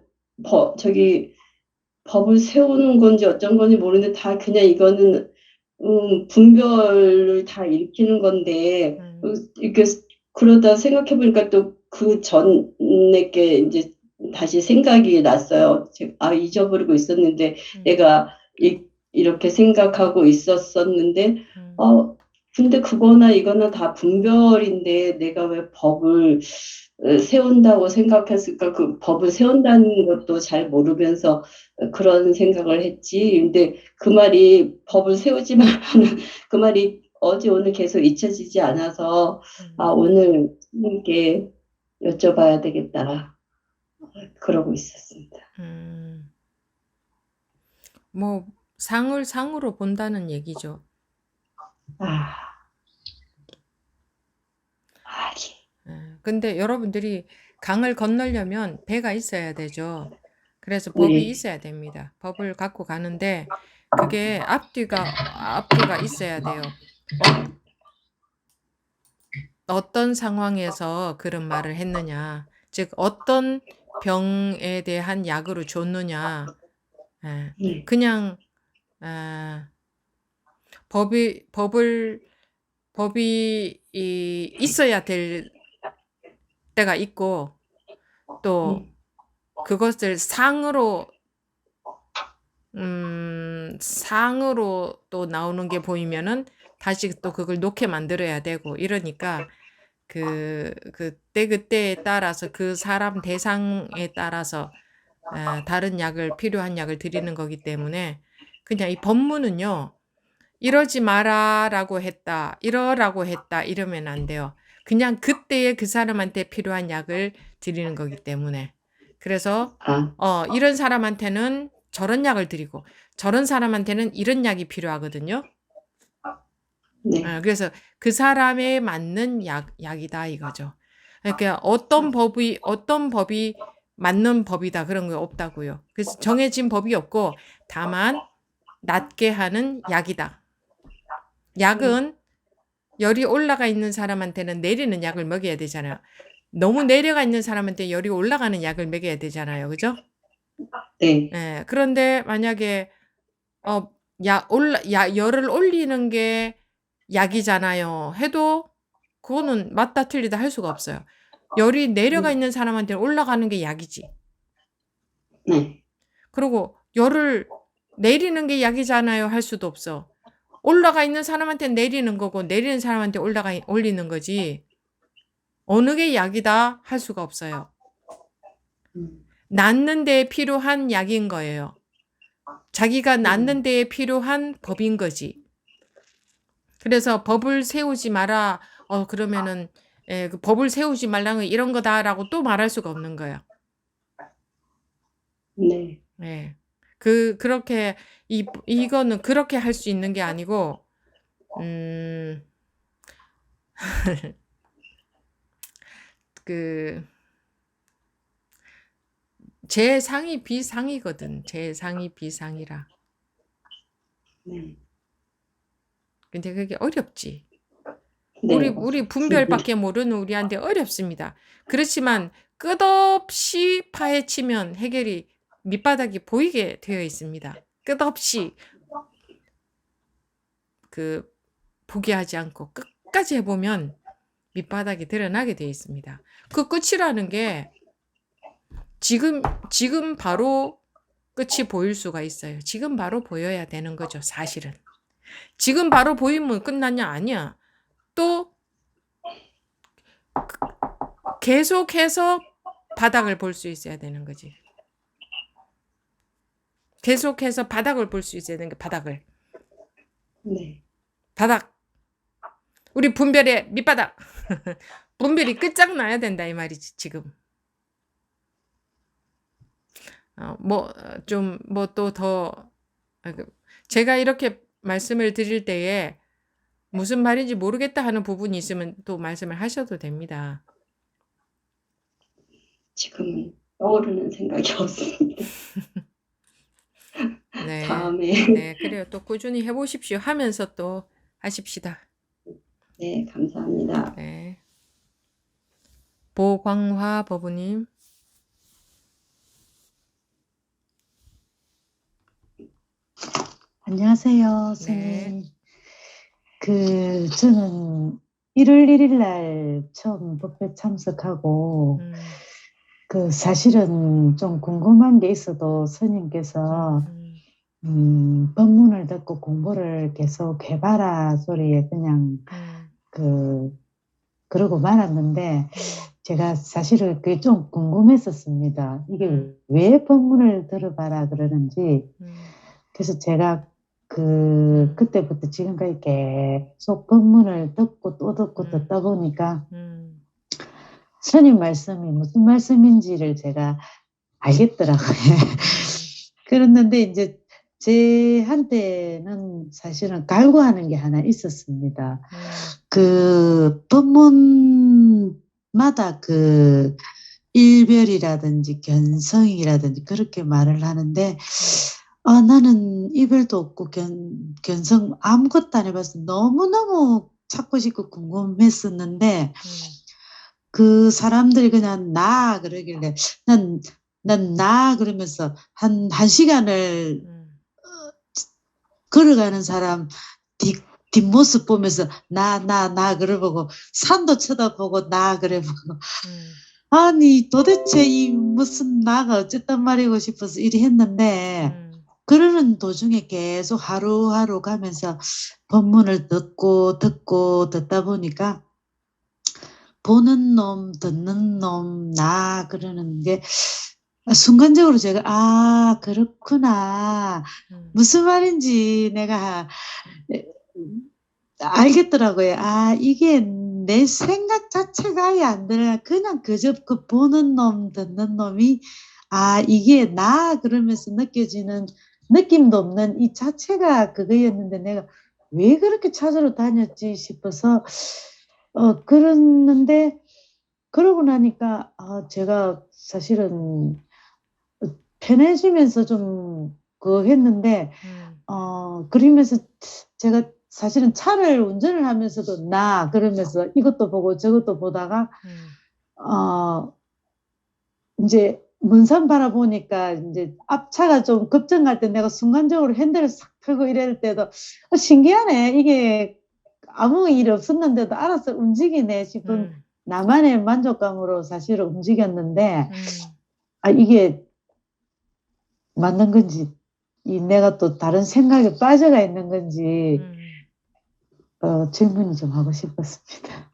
법을 세우는 건지 어쩐 건지 모르는데 다 그냥 이거는 분별을 다 일으키는 건데 이렇게 그러다 생각해 보니까 또 그 전에 게 이제 다시 생각이 났어요. 잊어버리고 있었는데 내가 이렇게 생각하고 있었었는데 근데 그거나 이거나 다 분별인데 내가 왜 법을 세운다고 생각했을까? 그 법을 세운다는 것도 잘 모르면서 그런 생각을 했지. 근데 그 말이 법을 세우지 말라는 그 말이 어제 오늘 계속 잊혀지지 않아서 오늘 스님께 여쭤봐야 되겠다. 그러고 있었습니다. 뭐 상으로 본다는 얘기죠. 근데 여러분들이 강을 건너려면 배가 있어야 되죠. 그래서 법이 네. 있어야 됩니다. 법을 갖고 가는데 그게 앞뒤가 있어야 돼요. 어떤 상황에서 그런 말을 했느냐, 즉 어떤 병에 대한 약으로 줬느냐, 네. 그냥 법이 있어야 될 때가 있고 또 그것을 상으로 또 나오는 게 보이면은 다시 또 그걸 놓게 만들어야 되고 이러니까 그때그때에 따라서 그 사람 대상에 따라서 다른 약을 필요한 약을 드리는 거기 때문에 그냥 이 법문은요. 이러지 마라라고 했다. 이러라고 했다. 이러면 안 돼요. 그냥 그때에 그 사람한테 필요한 약을 드리는 거기 때문에. 그래서 이런 사람한테는 저런 약을 드리고 저런 사람한테는 이런 약이 필요하거든요. 네. 그래서 그 사람에 맞는 약이다 이거죠. 그러니까 어떤 법이 맞는 법이다 그런 거 없다고요. 그래서 정해진 법이 없고 다만 낫게 하는 약이다. 약은 열이 올라가 있는 사람한테는 내리는 약을 먹여야 되잖아요. 너무 내려가 있는 사람한테 열이 올라가는 약을 먹여야 되잖아요. 그죠? 네. 예. 그런데 만약에 열을 올리는 게 약이잖아요. 해도 그거는 맞다 틀리다 할 수가 없어요. 열이 내려가 있는 사람한테는 올라가는 게 약이지. 네. 그리고 열을 내리는 게 약이잖아요. 할 수도 없어. 올라가 있는 사람한테는 내리는 거고 내리는 사람한테 올리는 거지. 어느 게 약이다 할 수가 없어요. 낫는 데에 필요한 약인 거예요. 자기가 낫는 데에 필요한 법인 거지. 그래서 법을 세우지 마라. 그러면은 그 법을 세우지 말라는 건 이런 거다라고 또 말할 수가 없는 거예요. 네. 예. 그렇게 이거는 그렇게 할 수 있는 게 아니고 그 제상이 비상이거든. 제상이 비상이라. 네. 근데 그게 어렵지. 네. 우리 분별밖에 모르는 우리한테 어렵습니다. 그렇지만 끝없이 파헤치면 해결이 밑바닥이 보이게 되어 있습니다. 끝없이 포기하지 않고 끝까지 해보면 밑바닥이 드러나게 되어 있습니다. 그 끝이라는 게 지금 바로 끝이 보일 수가 있어요. 지금 바로 보여야 되는 거죠, 사실은. 지금 바로 보이면 끝났냐? 아니야. 또 계속해서 바닥을 볼 수 있어야 되는 거지. 계속해서 바닥을 볼 수 있어야 되는 게 바닥을. 네. 바닥. 우리 분별의 밑바닥. 분별이 끝장나야 된다 이 말이지 지금. 또 더 제가 이렇게 말씀을 드릴 때에 무슨 말인지 모르겠다 하는 부분이 있으면 또 말씀을 하셔도 됩니다. 지금은 떠오르는 생각이 없습니다. 네. 다음에. 네, 그래요. 또 꾸준히 해보십시오. 하면서 또 하십시다. 네, 감사합니다. 네. 보광화 법우님. 안녕하세요, 네. 스님. 저는 1월 1일 날 처음 법회 참석하고, 사실은 좀 궁금한 게 있어도 스님께서, 법문을 듣고 공부를 계속 해봐라 소리에 그냥, 그러고 말았는데, 제가 사실은 그게 좀 궁금했었습니다. 이게 왜 법문을 들어봐라 그러는지. 그래서 제가 그때부터 지금까지 계속 법문을 듣고 또 듣고 듣다 보니까 스님 말씀이 무슨 말씀인지를 제가 알겠더라고요. 그랬는데 이제 제한테는 사실은 갈구하는 게 하나 있었습니다. 법문마다 일별이라든지 견성이라든지 그렇게 말을 하는데 나는 이별도 없고 견성 아무것도 안 해봐서 너무너무 찾고 싶고 궁금했었는데 그 사람들이 그냥 나 그러길래 난 나 그러면서 한 시간을 걸어가는 사람 뒷모습 보면서 나 그래보고 산도 쳐다보고 나 그래보고 아니 도대체 이 무슨 나가 어쨌단 말이고 싶어서 이리 했는데 그러는 도중에 계속 하루하루 가면서 법문을 듣고 듣다 보니까 보는 놈, 듣는 놈, 나 그러는 게 순간적으로 제가 그렇구나. 음, 무슨 말인지 내가 알겠더라고요. 이게 내 생각 자체가 아예 안 들어. 그냥 그저 그 보는 놈, 듣는 놈이 이게 나 그러면서 느껴지는 느낌도 없는 이 자체가 그거였는데 내가 왜 그렇게 찾으러 다녔지 싶어서 그랬는데 그러고 나니까 제가 사실은 편해지면서 좀 그거 했는데 그러면서 제가 사실은 차를 운전을 하면서도 나 그러면서 이것도 보고 저것도 보다가 어 이제 먼 산 바라보니까 이제 앞차가 좀 급정갈 때 내가 순간적으로 핸들을 싹 펴고 이럴 때도 신기하네. 이게 아무 일 없었는데도 알아서 움직이네 싶은 음, 나만의 만족감으로 사실 움직였는데 음, 이게 맞는 건지 내가 또 다른 생각에 빠져가 있는 건지 질문이 좀 하고 싶었습니다.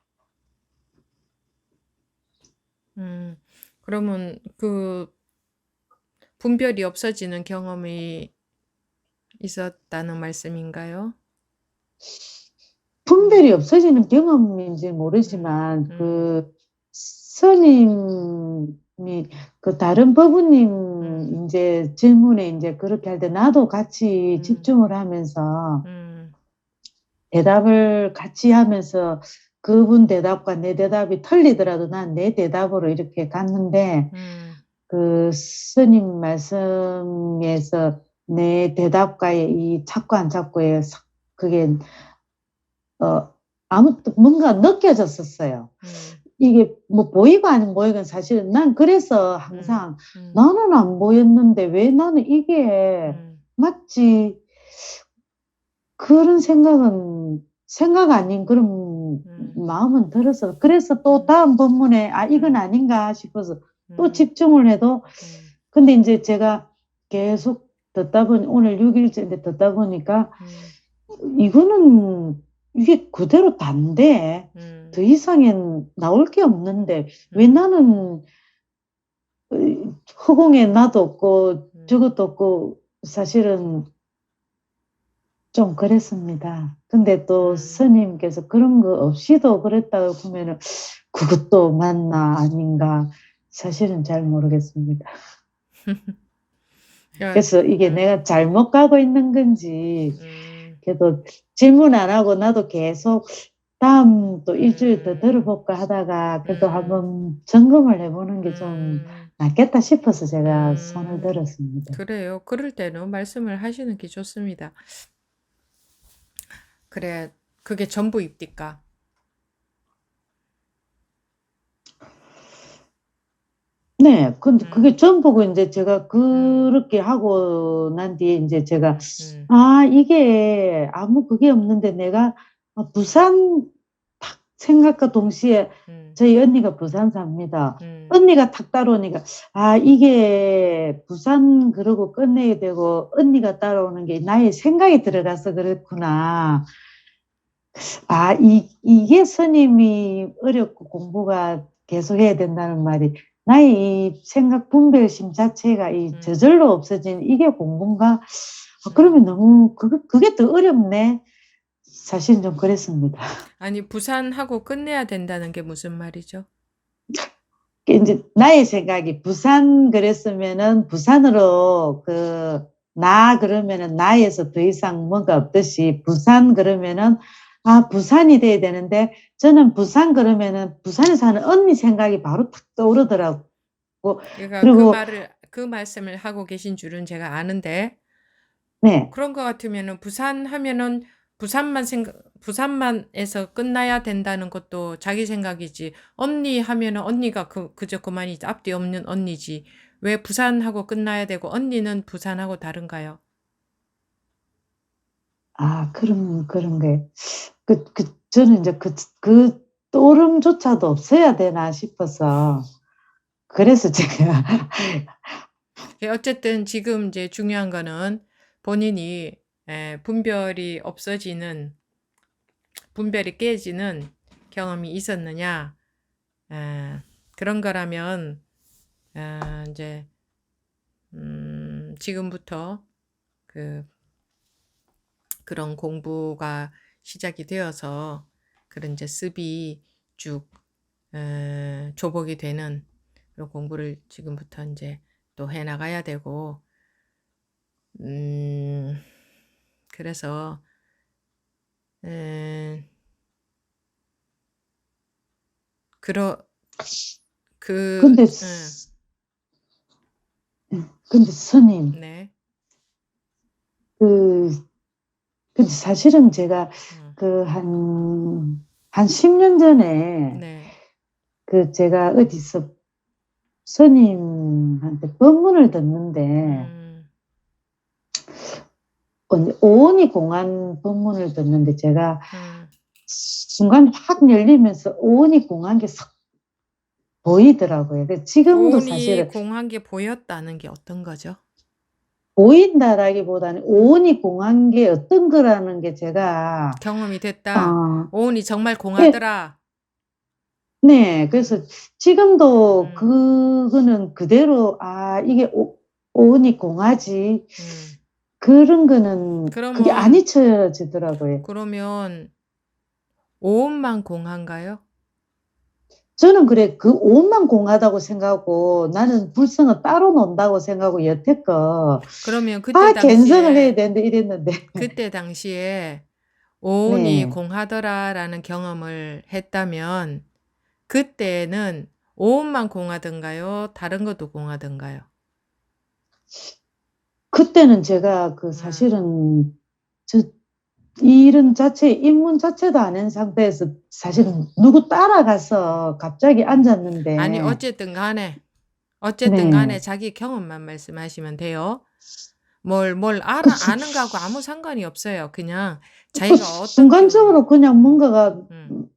그러면 그 분별이 없어지는 경험이 있었다는 말씀인가요? 분별이 없어지는 경험인지 모르지만 그 스님이 그 다른 법부님 이제 질문에 이제 그렇게 할 때 나도 같이 집중을 하면서 대답을 같이 하면서 그분 대답과 내 대답이 틀리더라도 난 내 대답으로 이렇게 갔는데 그 스님 말씀에서 내 대답과의 이 찾고 안 찾고의 그게 아무튼 뭔가 느껴졌었어요. 이게 뭐 보이고 안 보이건 사실은 난 그래서 항상 나는 안 보였는데 왜 나는 이게 맞지? 그런 생각 아닌 그런 마음은 들어서 그래서 또 다음 본문에 이건 아닌가 싶어서 또 집중을 해도 근데 이제 제가 계속 듣다 보니 오늘 6일째인데 듣다 보니까 이게 그대로 단데 더 이상엔 나올 게 없는데 왜 나는 허공에 나도 없고 저것도 없고 사실은 좀 그랬습니다. 근데 또 스님께서 그런 거 없이도 그랬다고 보면은 그것도 맞나 아닌가 사실은 잘 모르겠습니다. 그래서 이게 내가 잘못 가고 있는 건지 그래도 질문 안 하고 나도 계속 다음 또 일주일 더 들어볼까 하다가 그래도 한번 점검을 해보는 게 좀 낫겠다 싶어서 제가 손을 들었습니다. 그래요. 그럴 때는 말씀을 하시는 게 좋습니다. 그래, 그게 전부입니까? 네, 근데 그게 전부고 이제 제가 그렇게 하고 난 뒤에 이제 제가 이게 아무 그게 없는데 내가 부산 탁 생각과 동시에 저희 언니가 부산 삽니다. 언니가 탁 따라오니까 이게 부산 그러고 끝내야 되고 언니가 따라오는 게 나의 생각이 들어가서 그렇구나. 이게 스님이 어렵고 공부가 계속해야 된다는 말이 나의 이 생각 분별심 자체가 이 저절로 없어진 이게 공부인가? 그러면 너무 그게 더 어렵네. 사실 좀 그랬습니다. 아니, 부산하고 끝내야 된다는 게 무슨 말이죠? 이제 나의 생각이 부산 그랬으면은 부산으로 나 그러면은 나에서 더 이상 뭔가 없듯이 부산 그러면은 부산이 돼야 되는데 저는 부산 그러면은 부산에 사는 언니 생각이 바로 탁 떠오르더라고. 그러니까 그리고 그 말씀을 하고 계신 줄은 제가 아는데 네. 그런 것 같으면은 부산 하면은 부산만에서 끝나야 된다는 것도 자기 생각이지. 언니 하면은 언니가 그저 그만이지. 앞뒤 없는 언니지. 왜 부산하고 끝나야 되고 언니는 부산하고 다른가요? 그런 게 저는 이제 그 떠오름조차도 없어야 되나 싶어서 그래서 제가 어쨌든 지금 이제 중요한 거는 본인이 분별이 없어지는, 분별이 깨지는 경험이 있었느냐, 그런 거라면 이제 지금부터 그런 공부가 시작이 되어서 그런 이제 습이 쭉 조복이 되는 그런 공부를 지금부터 이제 또 해 나가야 되고, 그래서 근데, 근데 스님, 네, 근데 사실은 제가 한 10년 전에 네, 제가 어디서 스님한테 법문을 듣는데, 오온이 공안 법문을 듣는데 제가 순간 확 열리면서 오온이 공한 게 싹 보이더라고요. 지금도 오온이 사실은 공한 게 보였다는 게 어떤 거죠? 보인다라기보다는 오온이 공한 게 어떤 거라는 게 제가 경험이 됐다. 오온이 정말 네, 공하더라. 네, 그래서 지금도 그거는 그대로 이게 오온이 공하지 그런 거는 그게 그러면 안 잊혀지더라고요. 그러면 오온만 공한가요? 저는 그래 그 오온만 공하다고 생각하고 나는 불성은 따로 논다고 생각하고 여태껏 그러면 그때 갠성을 해야 당시에 되는데 이랬는데 그때 당시에 오온이 네. 공하더라라는 경험을 했다면 그때는 오온만 공하던가요? 다른 것도 공하던가요? 그때는 제가 사실은 저 일은 자체 입문 자체도 안 한 상태에서 사실은 누구 따라가서 갑자기 앉았는데 아니 어쨌든 간에 네. 자기 경험만 말씀하시면 돼요. 뭘 아는 거하고 아무 상관이 없어요. 그냥 자기가 어떤 순간적으로 그냥 뭔가가 음.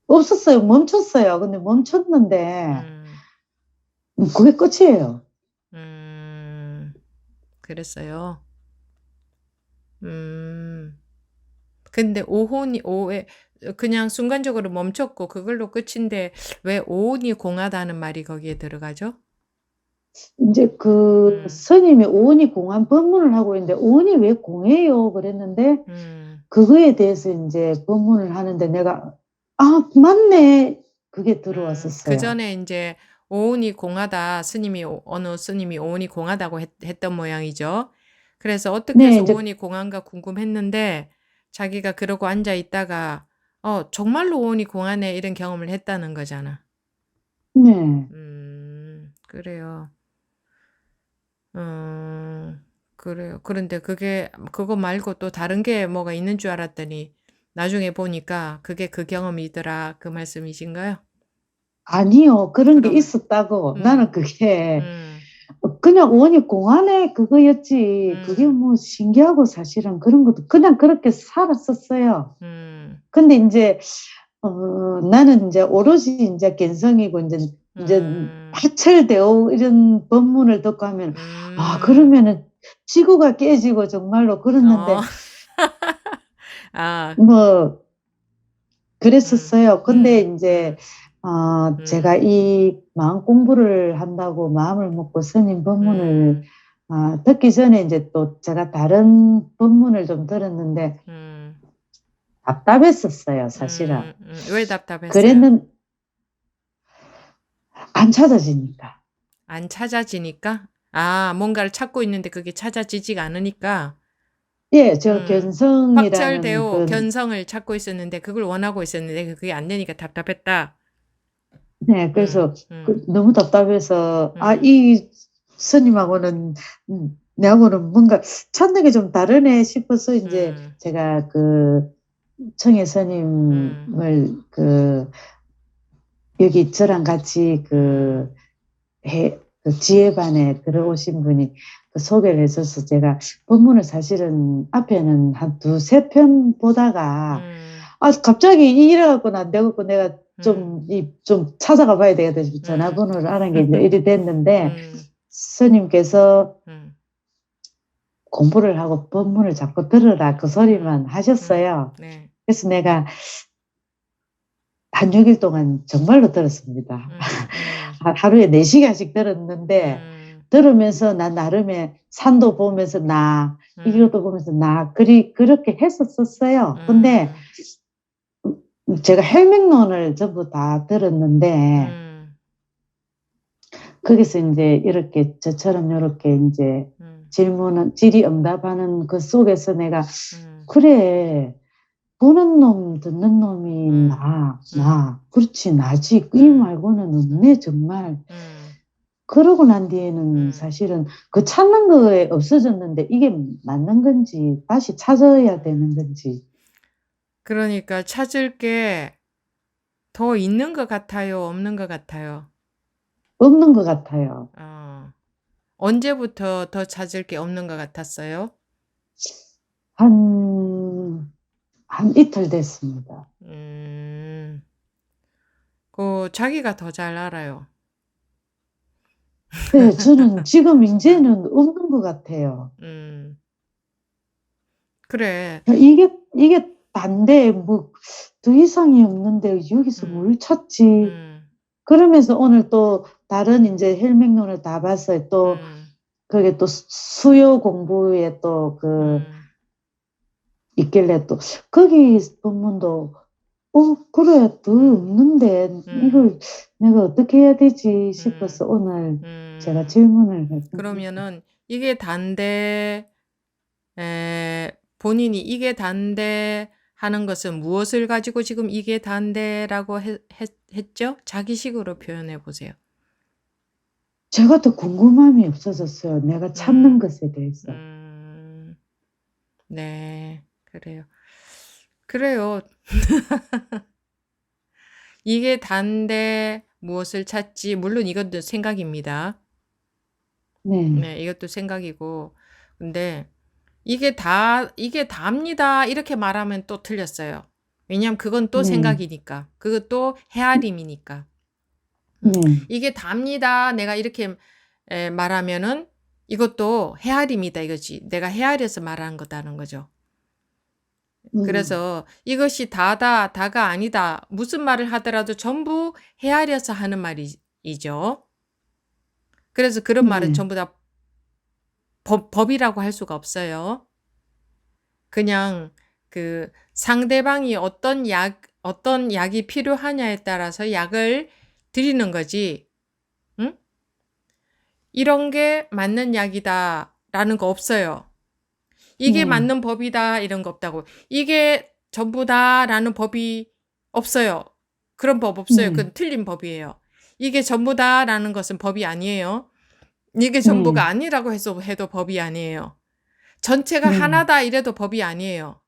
없었어요. 멈췄어요. 근데 멈췄는데 그게 끝이에요. 그랬어요. 근데 오온이 그냥 순간적으로 멈췄고 그걸로 끝인데 왜 오온이 공하다는 말이 거기에 들어가죠? 이제 스님이 오온이 공한 법문을 하고 있는데 오온이 왜 공해요? 그랬는데 그거에 대해서 이제 법문을 하는데 내가 맞네. 그게 들어왔었어요. 그 전에 이제 오온이 공하다 어느 스님이 오온이 공하다고 했던 모양이죠. 그래서 어떻게 네, 해서 이제 오온이 공한가 궁금했는데 자기가 그러고 앉아 있다가 정말로 오온이 공하네 이런 경험을 했다는 거잖아. 네. 그래요. 그래요. 그런데 그거 말고 또 다른 게 뭐가 있는 줄 알았더니 나중에 보니까 그게 그 경험이더라. 그 말씀이신가요? 아니요. 그런 게 그러면 있었다고. 나는 그게 그냥 오온이 공안에 그거였지. 그게 뭐 신기하고 사실은 그런 것도 그냥 그렇게 살았었어요. 근데 이제 나는 이제 오롯이 이제 갠성이고 이제 하철되어 이런 법문을 듣고 하면 그러면은 지구가 깨지고 정말로 그랬는데 뭐 그랬었어요. 근데 이제 제가 이 마음 공부를 한다고 마음을 먹고 스님 법문을 듣기 전에 이제 또 제가 다른 법문을 좀 들었는데 답답했었어요, 사실은. 왜 답답했어요? 그랬는 안 찾아지니까. 안 찾아지니까? 뭔가를 찾고 있는데 그게 찾아지지가 않으니까. 예, 저 견성이라는 확철되어 견성을 찾고 있었는데 그걸 원하고 있었는데 그게 안 되니까 답답했다. 네, 그래서 너무 답답해서 이 스님하고는 내하고는 뭔가 찾는 게 좀 다르네 싶어서 이제 제가 청해 스님을 여기 저랑 같이 지혜반에 들어오신 분이 소개를 해줘서 제가 법문을 사실은 앞에는 한 2-3편 보다가 갑자기 이래갖고 안 되겠고 내가 좀 찾아가 봐야 되겠다 싶어서 전화번호를 알은 게 이제 이리 됐는데 스님께서 공부를 하고 법문을 자꾸 들으라 그 소리만 하셨어요. 네. 그래서 내가 한 6일 동안 정말로 들었습니다. 하루에 4시간씩 들었는데 들으면서 나 나름의 산도 보면서 나 이것도 보면서 나 그렇게 했었어요. 근데 제가 헬맹론을 전부 다 들었는데 거기서 이제 이렇게 저처럼 이렇게 이제 질의응답하는 그 속에서 내가 그래 보는 놈 듣는 놈이 나 그렇지 나지 이 말고는 없네 정말. 그러고 난 뒤에는 사실은 그 찾는 거에 없어졌는데 이게 맞는 건지 다시 찾아야 되는 건지. 그러니까 찾을 게 더 있는 것 같아요? 없는 것 같아요? 없는 것 같아요. 언제부터 더 찾을 게 없는 것 같았어요? 한 이틀 됐습니다. 자기가 더 잘 알아요. 네, 저는 지금 이제는 없는 것 같아요. 그래. 이게 단데 뭐 더 이상이 없는데 여기서 뭘 찾지? 그러면서 오늘 또 다른 이제 헬맹론을 다 봤어요. 또 그게 또 수요 공부에 또 있길래 또 거기 본문도 그래 더 없는데 이걸 내가 어떻게 해야 되지 싶어서 오늘 제가 질문을 했습니다. 그러면은 이게 단데 본인이 이게 단데 하는 것은 무엇을 가지고 지금 이게 단데라고 했죠? 자기식으로 표현해 보세요. 제가 더 궁금함이 없어졌어요. 내가 찾는 것에 대해서. 네, 그래요. 그래요. 이게 단데 무엇을 찾지? 물론 이것도 생각입니다. 네. 이것도 생각이고. 근데 이게 답니다. 이렇게 말하면 또 틀렸어요. 왜냐하면 그건 또 네. 생각이니까. 그것도 헤아림이니까. 네. 이게 답니다. 내가 이렇게 말하면은 이것도 헤아림이다 이거지. 내가 헤아려서 말하는 거다는 거죠. 그래서 이것이 다가 아니다. 무슨 말을 하더라도 전부 헤아려서 하는 말이죠. 그래서 그런 말은 전부 다 법이라고 할 수가 없어요. 그냥 그 상대방이 어떤 약이 필요하냐에 따라서 약을 드리는 거지. 응? 이런 게 맞는 약이다라는 거 없어요. 이게 맞는 법이다 이런 거 없다고. 이게 전부다라는 법이 없어요. 그런 법 없어요. 그건 틀린 법이에요. 이게 전부다라는 것은 법이 아니에요. 이게 전부가 아니라고 해도 법이 아니에요. 전체가 하나다 이래도 법이 아니에요.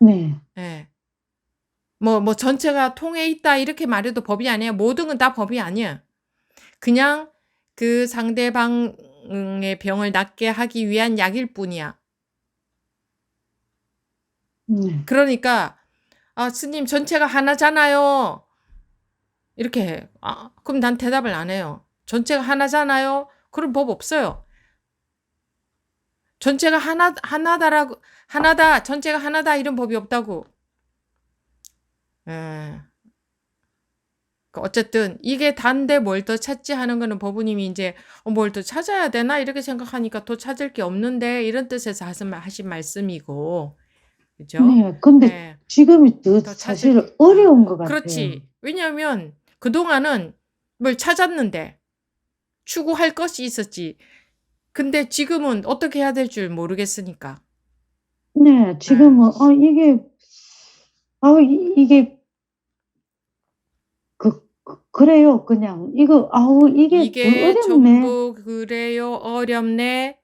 네. 예. 뭐 전체가 통해 있다 이렇게 말해도 법이 아니에요. 모든 건 다 법이 아니야. 그냥 그 상대방의 병을 낫게 하기 위한 약일 뿐이야. 그러니까 스님 전체가 하나잖아요. 이렇게 해. 그럼 난 대답을 안 해요. 전체가 하나잖아요. 그런 법 없어요. 전체가 전체가 하나다 이런 법이 없다고. 어쨌든 이게 단데 뭘 더 찾지 하는 거는 법우님이 이제 뭘 더 찾아야 되나 이렇게 생각하니까 더 찾을 게 없는데 이런 뜻에서 하신 말씀이고. 그죠? 네, 근데 지금이 더 사실 어려운 것 같아요. 그렇지. 왜냐하면 그동안은 뭘 찾았는데 추구할 것이 있었지. 근데 지금은 어떻게 해야 될 줄 모르겠으니까. 네, 지금은 이게 그래요. 그냥 이게 더 어렵네. 전부 그래요. 어렵네.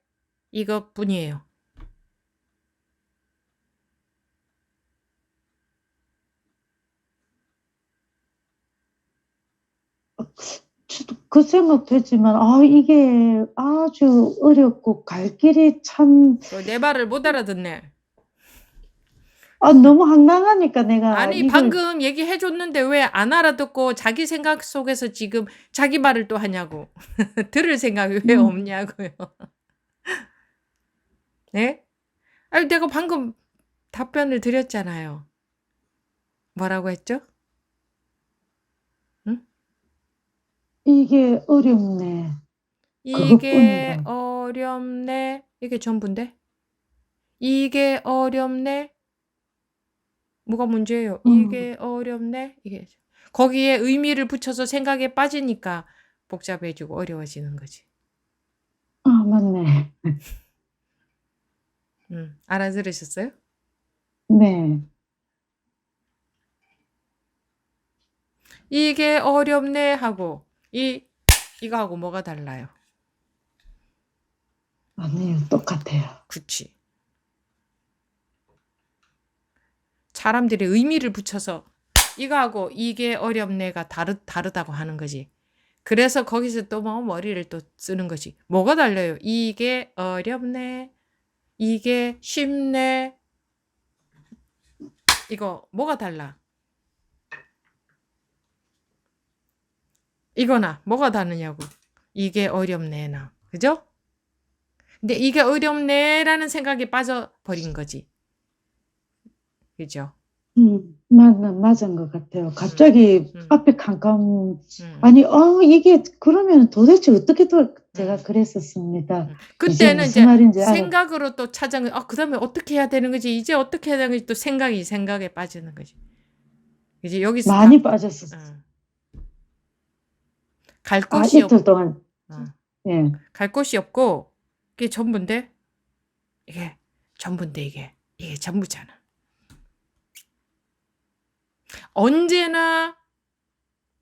이것뿐이에요. 저도 그 생각도 했지만 이게 아주 어렵고 갈 길이 참 내 말을 못 알아듣네. 너무 황당하니까 내가 아니 방금 얘기해 줬는데 왜 안 알아듣고 자기 생각 속에서 지금 자기 말을 또 하냐고. 들을 생각이 왜 없냐고요. 네? 내가 방금 답변을 드렸잖아요. 뭐라고 했죠? 이게 어렵네. 이게 그것뿐이다. 어렵네. 이게 전부인데? 이게 어렵네. 뭐가 문제예요? 이게 어렵네. 이게 거기에 의미를 붙여서 생각에 빠지니까 복잡해지고 어려워지는 거지. 아, 맞네. 알아들으셨어요? 네. 이게 어렵네 하고 이거하고 뭐가 달라요? 아니요, 똑같아요. 그치. 사람들이 의미를 붙여서 이거하고 이게 어렵네가 다르다고 하는 거지. 그래서 거기서 또 뭐 머리를 또 쓰는 거지. 뭐가 달라요? 이게 어렵네. 이게 쉽네. 이거 뭐가 달라? 이거나 뭐가 다르냐고. 이게 어렵네나. 그죠? 근데 이게 어렵네라는 생각에 빠져버린 거지. 그죠? 맞은 것 같아요. 갑자기 앞에 깜깜, 음. 아니, 이게, 그러면 도대체 어떻게 또, 제가 그랬었습니다. 이제 그때는 무슨 이제 말인지 알아. 생각으로 또 찾아는 그 다음에 어떻게 해야 되는 거지? 이제 어떻게 해야 되는 거지? 또 생각에 빠지는 거지. 이제 여기서 많이 빠졌었어요. 갈 곳이 이틀 동안, 예. 갈 곳이 없고 이게 전부인데 이게 전부인데 이게 전부잖아. 언제나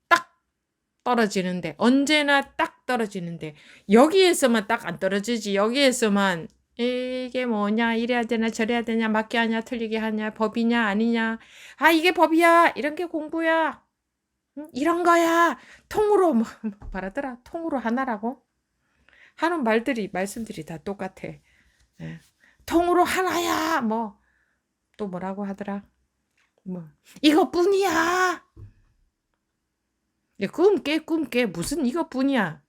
딱 떨어지는데 여기에서만 딱 안 떨어지지. 여기에서만 이게 뭐냐, 이래야 되나 저래야 되냐, 맞게 하냐 틀리게 하냐, 법이냐 아니냐, 아 이게 법이야, 이런 게 공부야, 이런 거야, 통으로 뭐 말하더라, 통으로 하나라고 하는 말씀들이 다 똑같아. 예. 통으로 하나야. 뭐 또 뭐라고 하더라, 뭐 이것뿐이야. 꿈깨 무슨 이것뿐이야.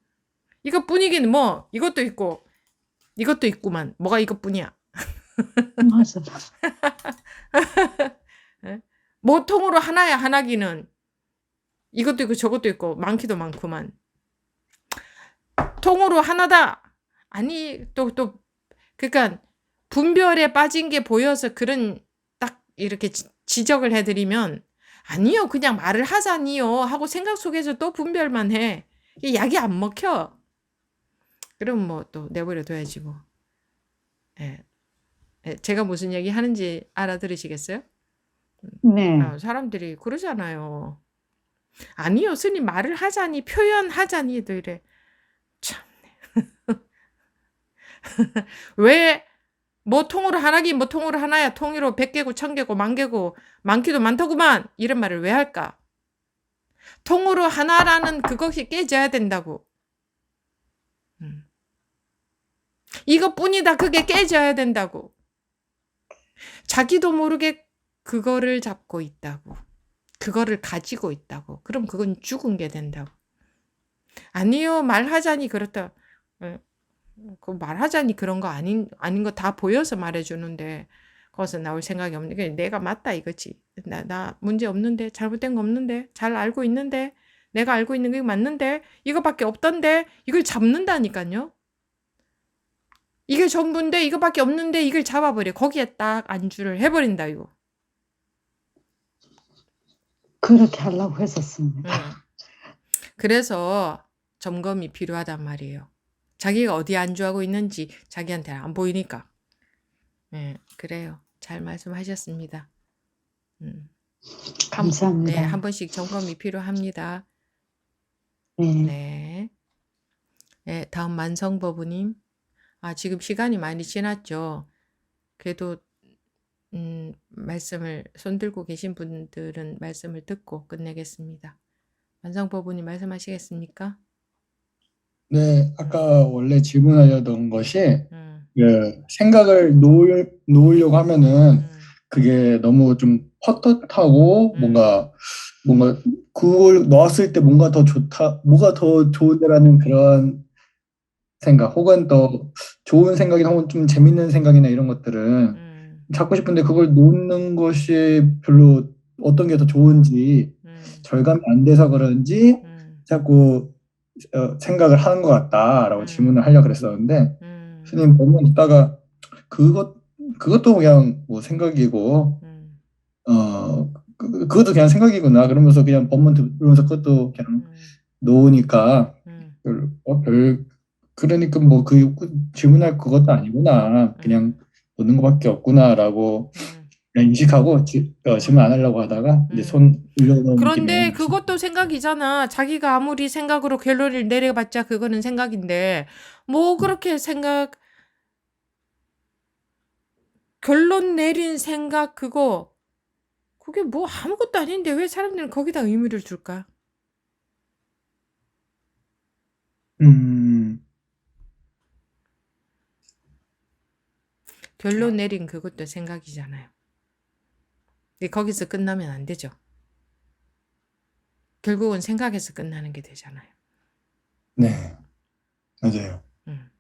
이것뿐이긴 뭐 이것도 있구만. 뭐가 이것뿐이야. 맞아. 뭐 통으로 하나야. 하나기는 이것도 있고 저것도 있고 많기도 많구만. 통으로 하나다. 아니 또 그러니까 분별에 빠진 게 보여서 그런 딱 이렇게 지적을 해드리면 아니요 그냥 말을 하자니요 하고 생각 속에서 또 분별만 해. 이게 약이 안 먹혀. 그럼 뭐 또 내버려 둬야지 뭐. 예. 제가 무슨 얘기 하는지 알아들으시겠어요? 네. 사람들이 그러잖아요. 아니요 스님 말을 하자니 표현하자니 또 이래. 참네. 왜 뭐 통으로 하나긴 뭐 통으로 하나야. 통으로 100개고 1000개고 10,000개고 많기도 많더구만. 이런 말을 왜 할까? 통으로 하나라는 그것이 깨져야 된다고. 이것뿐이다. 그게 깨져야 된다고. 자기도 모르게 그거를 잡고 있다고. 그거를 가지고 있다고. 그럼 그건 죽은 게 된다고. 아니요 말하자니 그렇다. 그 말하자니 그런 거 아닌 거 다 보여서 말해주는데 거기서 나올 생각이 없는 게 내가 맞다 이거지. 나 문제 없는데, 잘못된 거 없는데, 잘 알고 있는데, 내가 알고 있는 게 맞는데, 이거밖에 없던데, 이걸 잡는다니까요. 이게 전부인데 이거밖에 없는데 이걸 잡아버려. 거기에 딱 안주를 해버린다 이거. 그렇게 하려고 했었습니다. 그래서 점검이 필요하단 말이에요. 자기가 어디 안주하고 있는지 자기한테 안 보이니까. 그래요. 잘 말씀하셨습니다. 감사합니다. 한 번씩 점검이 필요합니다. 네. 네, 다음 만성버부님. 지금 시간이 많이 지났죠. 그래도 말씀을 손들고 계신 분들은 말씀을 듣고 끝내겠습니다. 만성버부님 말씀하시겠습니까? 네, 아까 원래 질문하려던 것이 음, 생각을 놓으려고 하면은 그게 너무 좀 헛헛하고 뭔가 그걸 놓았을 때 뭔가 더 좋다, 뭐가 더 좋은데라는 그런 생각, 혹은 더 좋은 생각이나 혹은 좀 재밌는 생각이나 이런 것들은 찾고 싶은데 그걸 놓는 것이 별로 어떤 게 더 좋은지 절감이 안 돼서 그런지 자꾸 생각을 하는 것 같다라고 음. 질문을 하려고 그랬었는데 음. 스님 본문 듣다가 그것도 그냥 뭐 생각이고 그것도 그냥 생각이구나 그러면서 그냥 본문 들으면서 그것도 그냥 놓으니까 그러니까 뭐 질문할 그것도 아니구나 그냥 놓는 것밖에 없구나라고 그냥 인식하고 질문 안 하려고 하다가 이제 손 올려놓은 그런데 김에 그것도 생각이잖아. 자기가 아무리 생각으로 결론을 내려봤자 그거는 생각인데 뭐 그렇게 결론 내린 생각 그게 뭐 아무것도 아닌데 왜 사람들은 거기다 의미를 줄까? 결론 내린 그것도 생각이잖아요. 근데 거기서 끝나면 안 되죠. 결국은 생각에서 끝나는 게 되잖아요. 네 맞아요. 음.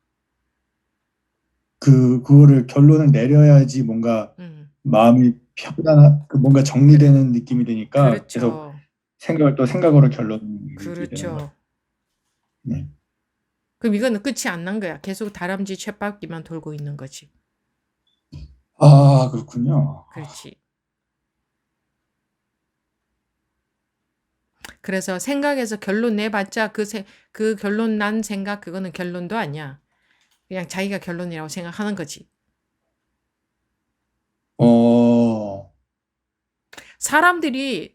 그거를 결론을 내려야지 뭔가 마음이 뭔가 정리되는 느낌이 드니까 계속 그렇죠. 생각을 또 생각으로 결론이 되는 것 그렇죠. 네. 그럼 이거는 끝이 안 난 거야. 계속 다람쥐 쳇바퀴만 돌고 있는 거지. 아 그렇군요. 그렇지. 그래서 생각에서 결론 내봤자 그 결론 난 생각 그거는 결론도 아니야. 그냥 자기가 결론이라고 생각하는 거지. 사람들이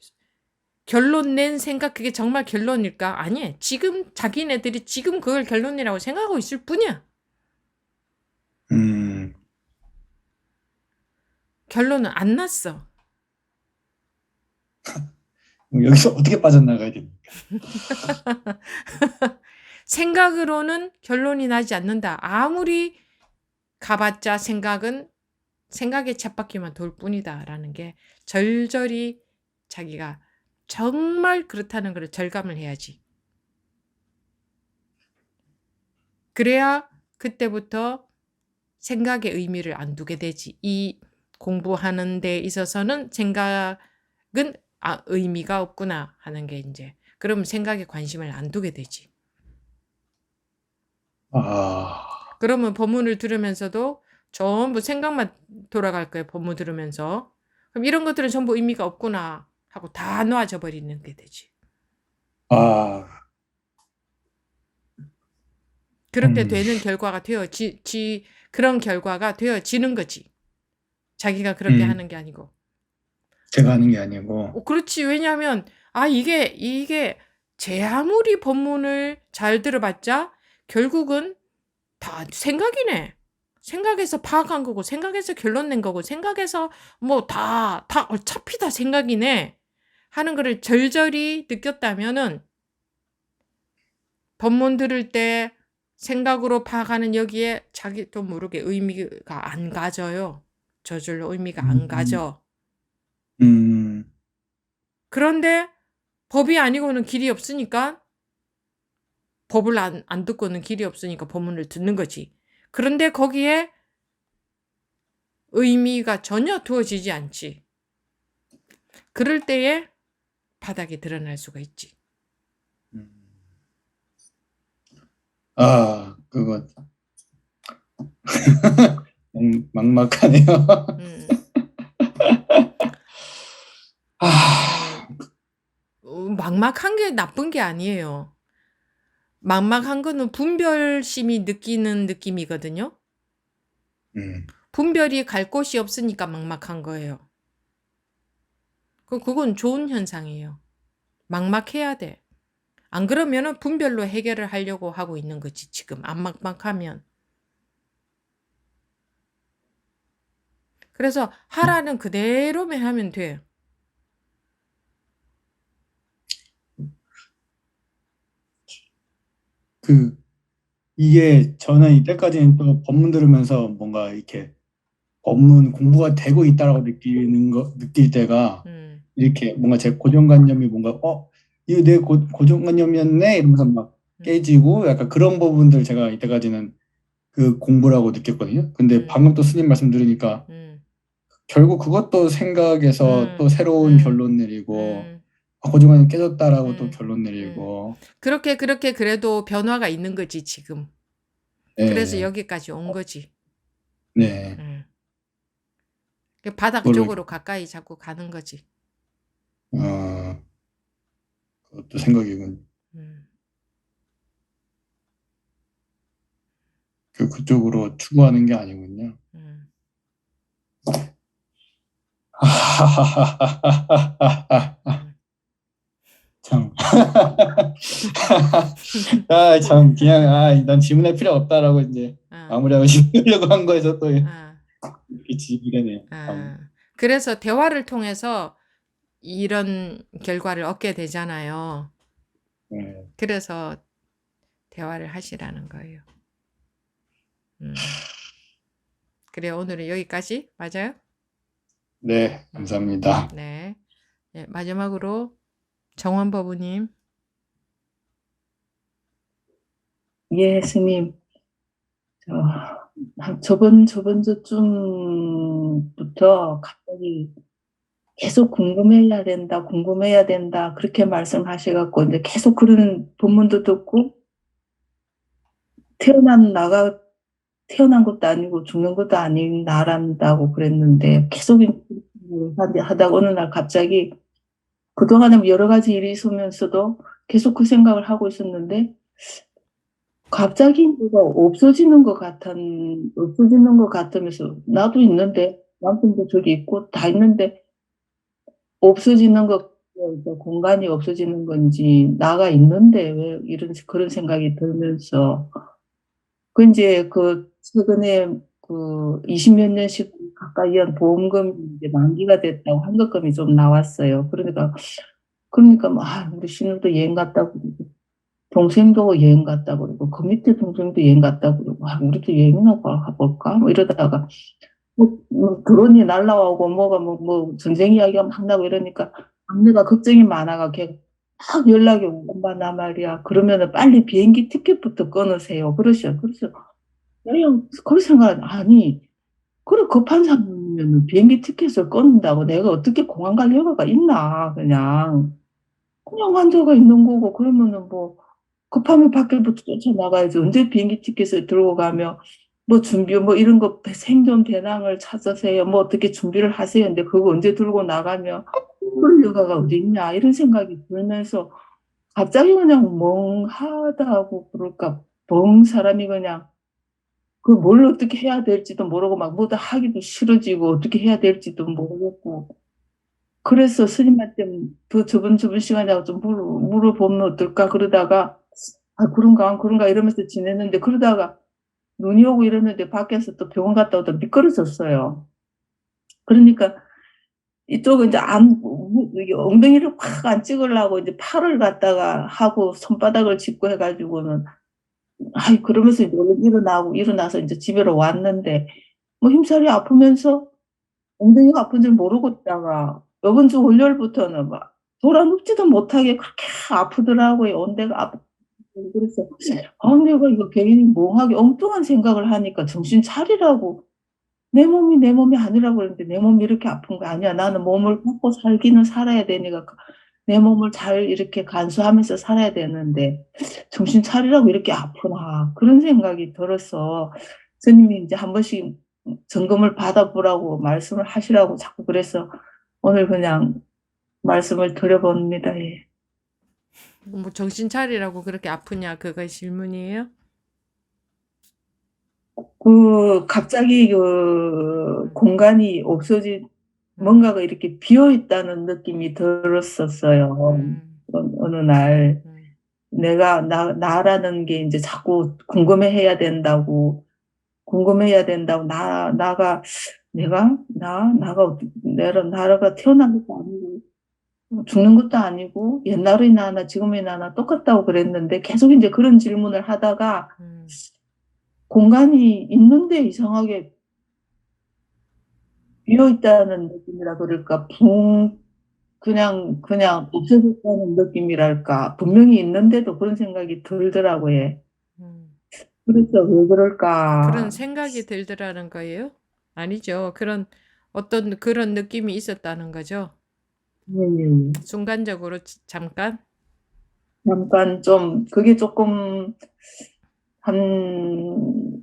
결론 낸 생각 그게 정말 결론일까? 아니에요. 지금 자기네들이 지금 그걸 결론이라고 생각하고 있을 뿐이야. 결론은 안 났어. 여기서 어떻게 빠져나가야 됩니까? 생각으로는 결론이 나지 않는다. 아무리 가봤자 생각의 쳇바퀴만 돌 뿐이다라는 게 절절히 자기가 정말 그렇다는 걸 절감을 해야지. 그래야 그때부터 생각의 의미를 안 두게 되지. 이 공부하는 데 있어서는 생각은 의미가 없구나 하는 게 이제 그럼 생각에 관심을 안 두게 되지. 그러면 법문을 들으면서도 전부 생각만 돌아갈 거예요. 법문 들으면서. 그럼 이런 것들은 전부 의미가 없구나 하고 다 놓아져 버리는 게 되지. 그렇게 되는 결과가 그런 결과가 되어지는 거지. 자기가 그렇게 하는 게 아니고. 제가 하는 게 아니고. 그렇지. 왜냐하면 이게 제 아무리 법문을 잘 들어봤자 결국은 다 생각이네. 생각에서 파악한 거고 생각에서 결론 낸 거고 생각에서 뭐 다 어차피 다 생각이네 하는 거를 절절히 느꼈다면은 법문 들을 때 생각으로 파악하는 여기에 자기도 모르게 의미가 안 가져요. 저절로 의미가 안 가져. 그런데 법이 아니고는 길이 없으니까 법을 안 듣고는 길이 없으니까 법문을 듣는 거지. 그런데 거기에 의미가 전혀 두어지지 않지. 그럴 때에 바닥이 드러날 수가 있지. 그거 막막하네요. 막막한 게 나쁜 게 아니에요. 막막한 거는 분별심이 느끼는 느낌이거든요. 분별이 갈 곳이 없으니까 막막한 거예요. 그건 좋은 현상이에요. 막막해야 돼. 안 그러면은 분별로 해결을 하려고 하고 있는 거지, 지금. 안 막막하면. 그래서 하라는 그대로만 하면 돼요. 이게 저는 이때까지는 또 법문 들으면서 뭔가 이렇게 법문 공부가 되고 있다라고 느낄 때가 이렇게 뭔가 제 고정관념이 뭔가 이거 내 고정관념이었네 이러면서 막 깨지고 약간 그런 부분들 제가 이때까지는 그 공부라고 느꼈거든요. 근데 방금 또 스님 말씀 들으니까 결국 그것도 생각에서 또 새로운 결론 내리고 고정관념 깨졌다라고 또 음, 결론 내리고. 그렇게 그래도 변화가 있는 거지, 지금. 그래서 예, 여기까지 온 거지. 네, 음. 그 바닥 그거를, 쪽으로 가까이 자꾸 가는 거지. 그것도 생각이군. 음. 그쪽으로 추구하는 게 아니군요. 음. 음. 참. 참, 그냥, 난 질문할 필요 없다라고 이제 아, 마무리하고 싶으려고 한 거에서 또 아, 이렇게 질문이네요. 아. 그래서 대화를 통해서 이런 결과를 얻게 되잖아요. 네. 그래서 대화를 하시라는 거예요. 그래, 오늘은 여기까지. 맞아요? 네, 감사합니다. 네. 네, 마지막으로 정원법우님. 예, 스님. 저번 주쯤부터 갑자기 계속 궁금해야 된다. 그렇게 말씀하셔갖고, 이제 계속 그런 본문도 듣고, 태어난 것도 아니고 죽는 것도 아닌 나란다고 그랬는데, 계속 하다가 어느 날 갑자기, 그동안에 여러 가지 일이 있으면서도 계속 그 생각을 하고 있었는데, 갑자기 뭐가 없어지는 것 같으면서, 나도 있는데, 남편도 저기 있고, 다 있는데, 없어지는 것, 공간이 없어지는 건지, 나가 있는데, 왜 그런 생각이 들면서, 최근에 20몇 년씩 가까이 한 보험금이 이제 만기가 됐다고 환급금이 좀 나왔어요. 그러니까, 우리 신우도 여행 갔다 그러고, 동생도 여행 갔다 그러고, 그 밑에 동생도 여행 갔다 그러고, 우리도 여행이나 가볼까? 뭐 이러다가, 드론이 날라오고, 전쟁 이야기가 막 나고 이러니까, 막내가 걱정이 많아가, 걔 막 연락이 오고, 엄마, 나 말이야. 그러면은 빨리 비행기 티켓부터 끊으세요. 그래서, 그냥, 그런 생각, 아니, 그래, 급한 상황이면 비행기 티켓을 끊는다고 내가 어떻게 공항 갈 여유가 있나, 그냥 환자가 있는 거고, 그러면은 급하면 밖에부터 쫓아나가야지. 언제 비행기 티켓을 들고 가며, 이런 거, 생존 배낭을 찾으세요. 어떻게 준비를 하세요. 근데 그거 언제 들고 나가며, 그럴 여가가 어디 있냐. 이런 생각이 들면서, 갑자기 그냥 멍하다고 그럴까. 사람이 그냥, 뭘 어떻게 해야 될지도 모르고, 뭐다 하기도 싫어지고, 어떻게 해야 될지도 모르겠고. 그래서 스님한테 저번 시간에 좀 물어보면 어떨까 그러다가, 그런가, 안 그런가 이러면서 지냈는데, 그러다가 눈이 오고 이러는데 밖에서 또 병원 갔다 오다 미끄러졌어요. 그러니까 이쪽은 이제 이게 엉덩이를 확 안 찍으려고 이제 팔을 갖다가 하고 손바닥을 짚고 해가지고는, 그러면서 이제 일어나서 이제 집으로 왔는데, 힘살이 아프면서 엉덩이가 아픈 줄 모르고 있다가, 이번 주 월요일부터는 막 돌아눕지도 못하게 그렇게 아프더라고요. 온데가 아프고. 그래서, 내가 이거 괜히 멍하게 엉뚱한 생각을 하니까 정신 차리라고. 내 몸이 아니라고 그러는데, 내 몸이 이렇게 아픈 거 아니야. 나는 몸을 갖고 살기는 살아야 되니까, 내 몸을 잘 이렇게 간수하면서 살아야 되는데, 정신 차리라고 이렇게 아프나. 그런 생각이 들어서, 스님이 이제 한 번씩 점검을 받아보라고 말씀을 하시라고 자꾸 그래서, 오늘 그냥 말씀을 드려봅니다. 예. 정신 차리라고 그렇게 아프냐, 그거 질문이에요? 갑자기 공간이 뭔가가 이렇게 비어 있다는 느낌이 들었었어요. 어느 날 나라는 게 이제 자꾸 궁금해야 된다고, 나라가 태어난 것도 아니고 죽는 것도 아니고 옛날이나 하나 지금이나 하나 똑같다고 그랬는데, 계속 이제 그런 질문을 하다가 공간이 있는데 이상하게 비어 있다는 느낌이라 그럴까, 그냥 없어졌다는 느낌이랄까, 분명히 있는데도 그런 생각이 들더라고요. 그래서 왜 그럴까? 그런 생각이 들더라는 거예요? 아니죠. 어떤 그런 느낌이 있었다는 거죠. 네. 순간적으로 잠깐? 잠깐 좀 그게 조금 한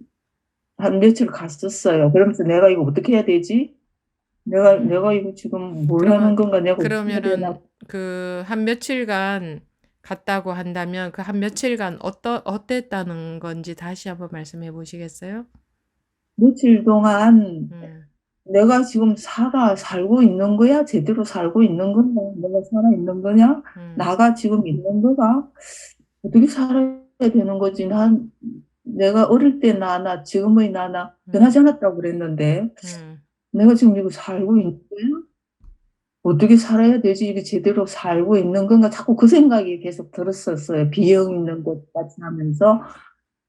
며칠 갔었어요. 그러면서 내가 이거 어떻게 해야 되지? 내가 이거 지금 뭘 하는 건가? 내가 어떻게 해야 되나? 그러면은 그 한 며칠간 갔다고 한다면 그 한 며칠간 어땠다는 건지 다시 한번 말씀해 보시겠어요? 며칠 동안 음, 내가 지금 살고 있는 거야? 제대로 살고 있는 거냐? 내가 살아 있는 거냐? 음, 나가 지금 있는 거가 어떻게 살아야 되는 거지? 내가 어릴 때 나나 지금의 나나 변하지 않았다고 그랬는데 음, 내가 지금 이거 살고 있는 거야? 어떻게 살아야 되지? 이게 제대로 살고 있는 건가? 자꾸 그 생각이 계속 들었었어요. 비형 있는 것 같이 하면서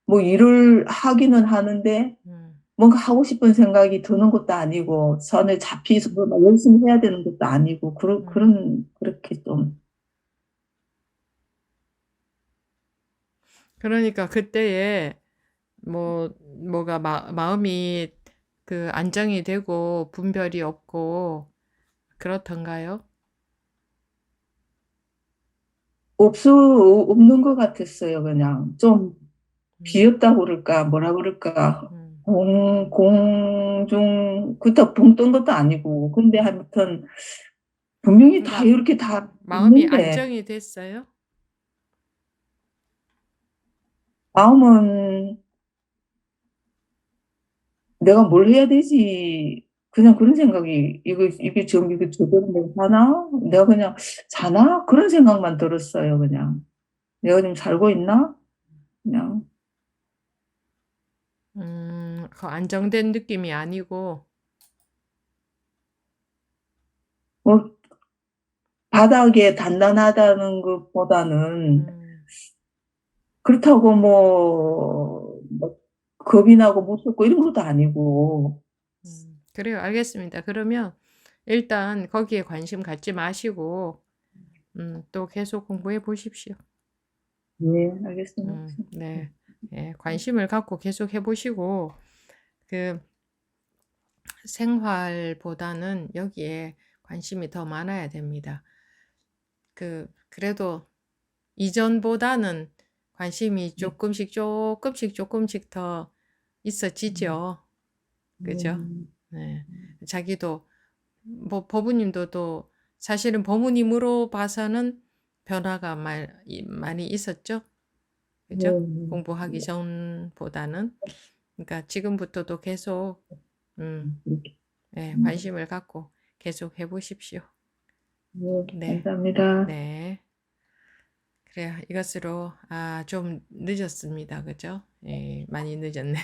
뭐 일을 하기는 하는데 음. 뭔가 하고 싶은 생각이 드는 것도 아니고 선에 잡히서 막 열심히 해야 되는 것도 아니고 그렇게 좀 그러니까 그때에 뭐가 마음이 그 안정이 되고 분별이 없고 그렇던가요? 없는 것 같았어요. 그냥 좀 음, 비었다고 그럴까 뭐라 그럴까 음. 공중 그렇다고 붕 뜬 것도 아니고 근데 아무튼 분명히 다 그러니까 이렇게 다 마음이 있는데 안정이 됐어요? 마음은 내가 뭘 해야 되지? 그냥 그런 생각이, 이게 지금 이게 제대로 내가 사나? 내가 그냥 사나? 그런 생각만 들었어요, 그냥. 내가 지금 살고 있나? 그냥. 그 안정된 느낌이 아니고, 뭐, 바닥에 단단하다는 것보다는, 음, 그렇다고 뭐 겁이 나고 무섭고 이런 것도 아니고, 그래요. 알겠습니다. 그러면 일단 거기에 관심 갖지 마시고, 또 계속 공부해 보십시오. 네, 알겠습니다. 네. 예, 관심을 갖고 계속 해보시고, 그 생활보다는 여기에 관심이 더 많아야 됩니다. 그래도 이전보다는 관심이 조금씩 더 있어지죠. 그죠? 네. 자기도, 법우님도 또 사실은 법우님으로 봐서는 변화가 많이 있었죠. 그죠? 공부하기 전보다는. 그러니까 지금부터도 계속, 음, 네, 관심을 갖고 계속 해보십시오. 네, 감사합니다. 네. 그래요. 이것으로, 좀 늦었습니다. 그죠? 예, 많이 늦었네요.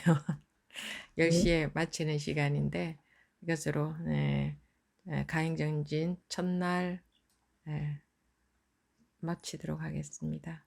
10시에 마치는 시간인데, 이것으로, 네, 가행정진 첫날, 마치도록 하겠습니다.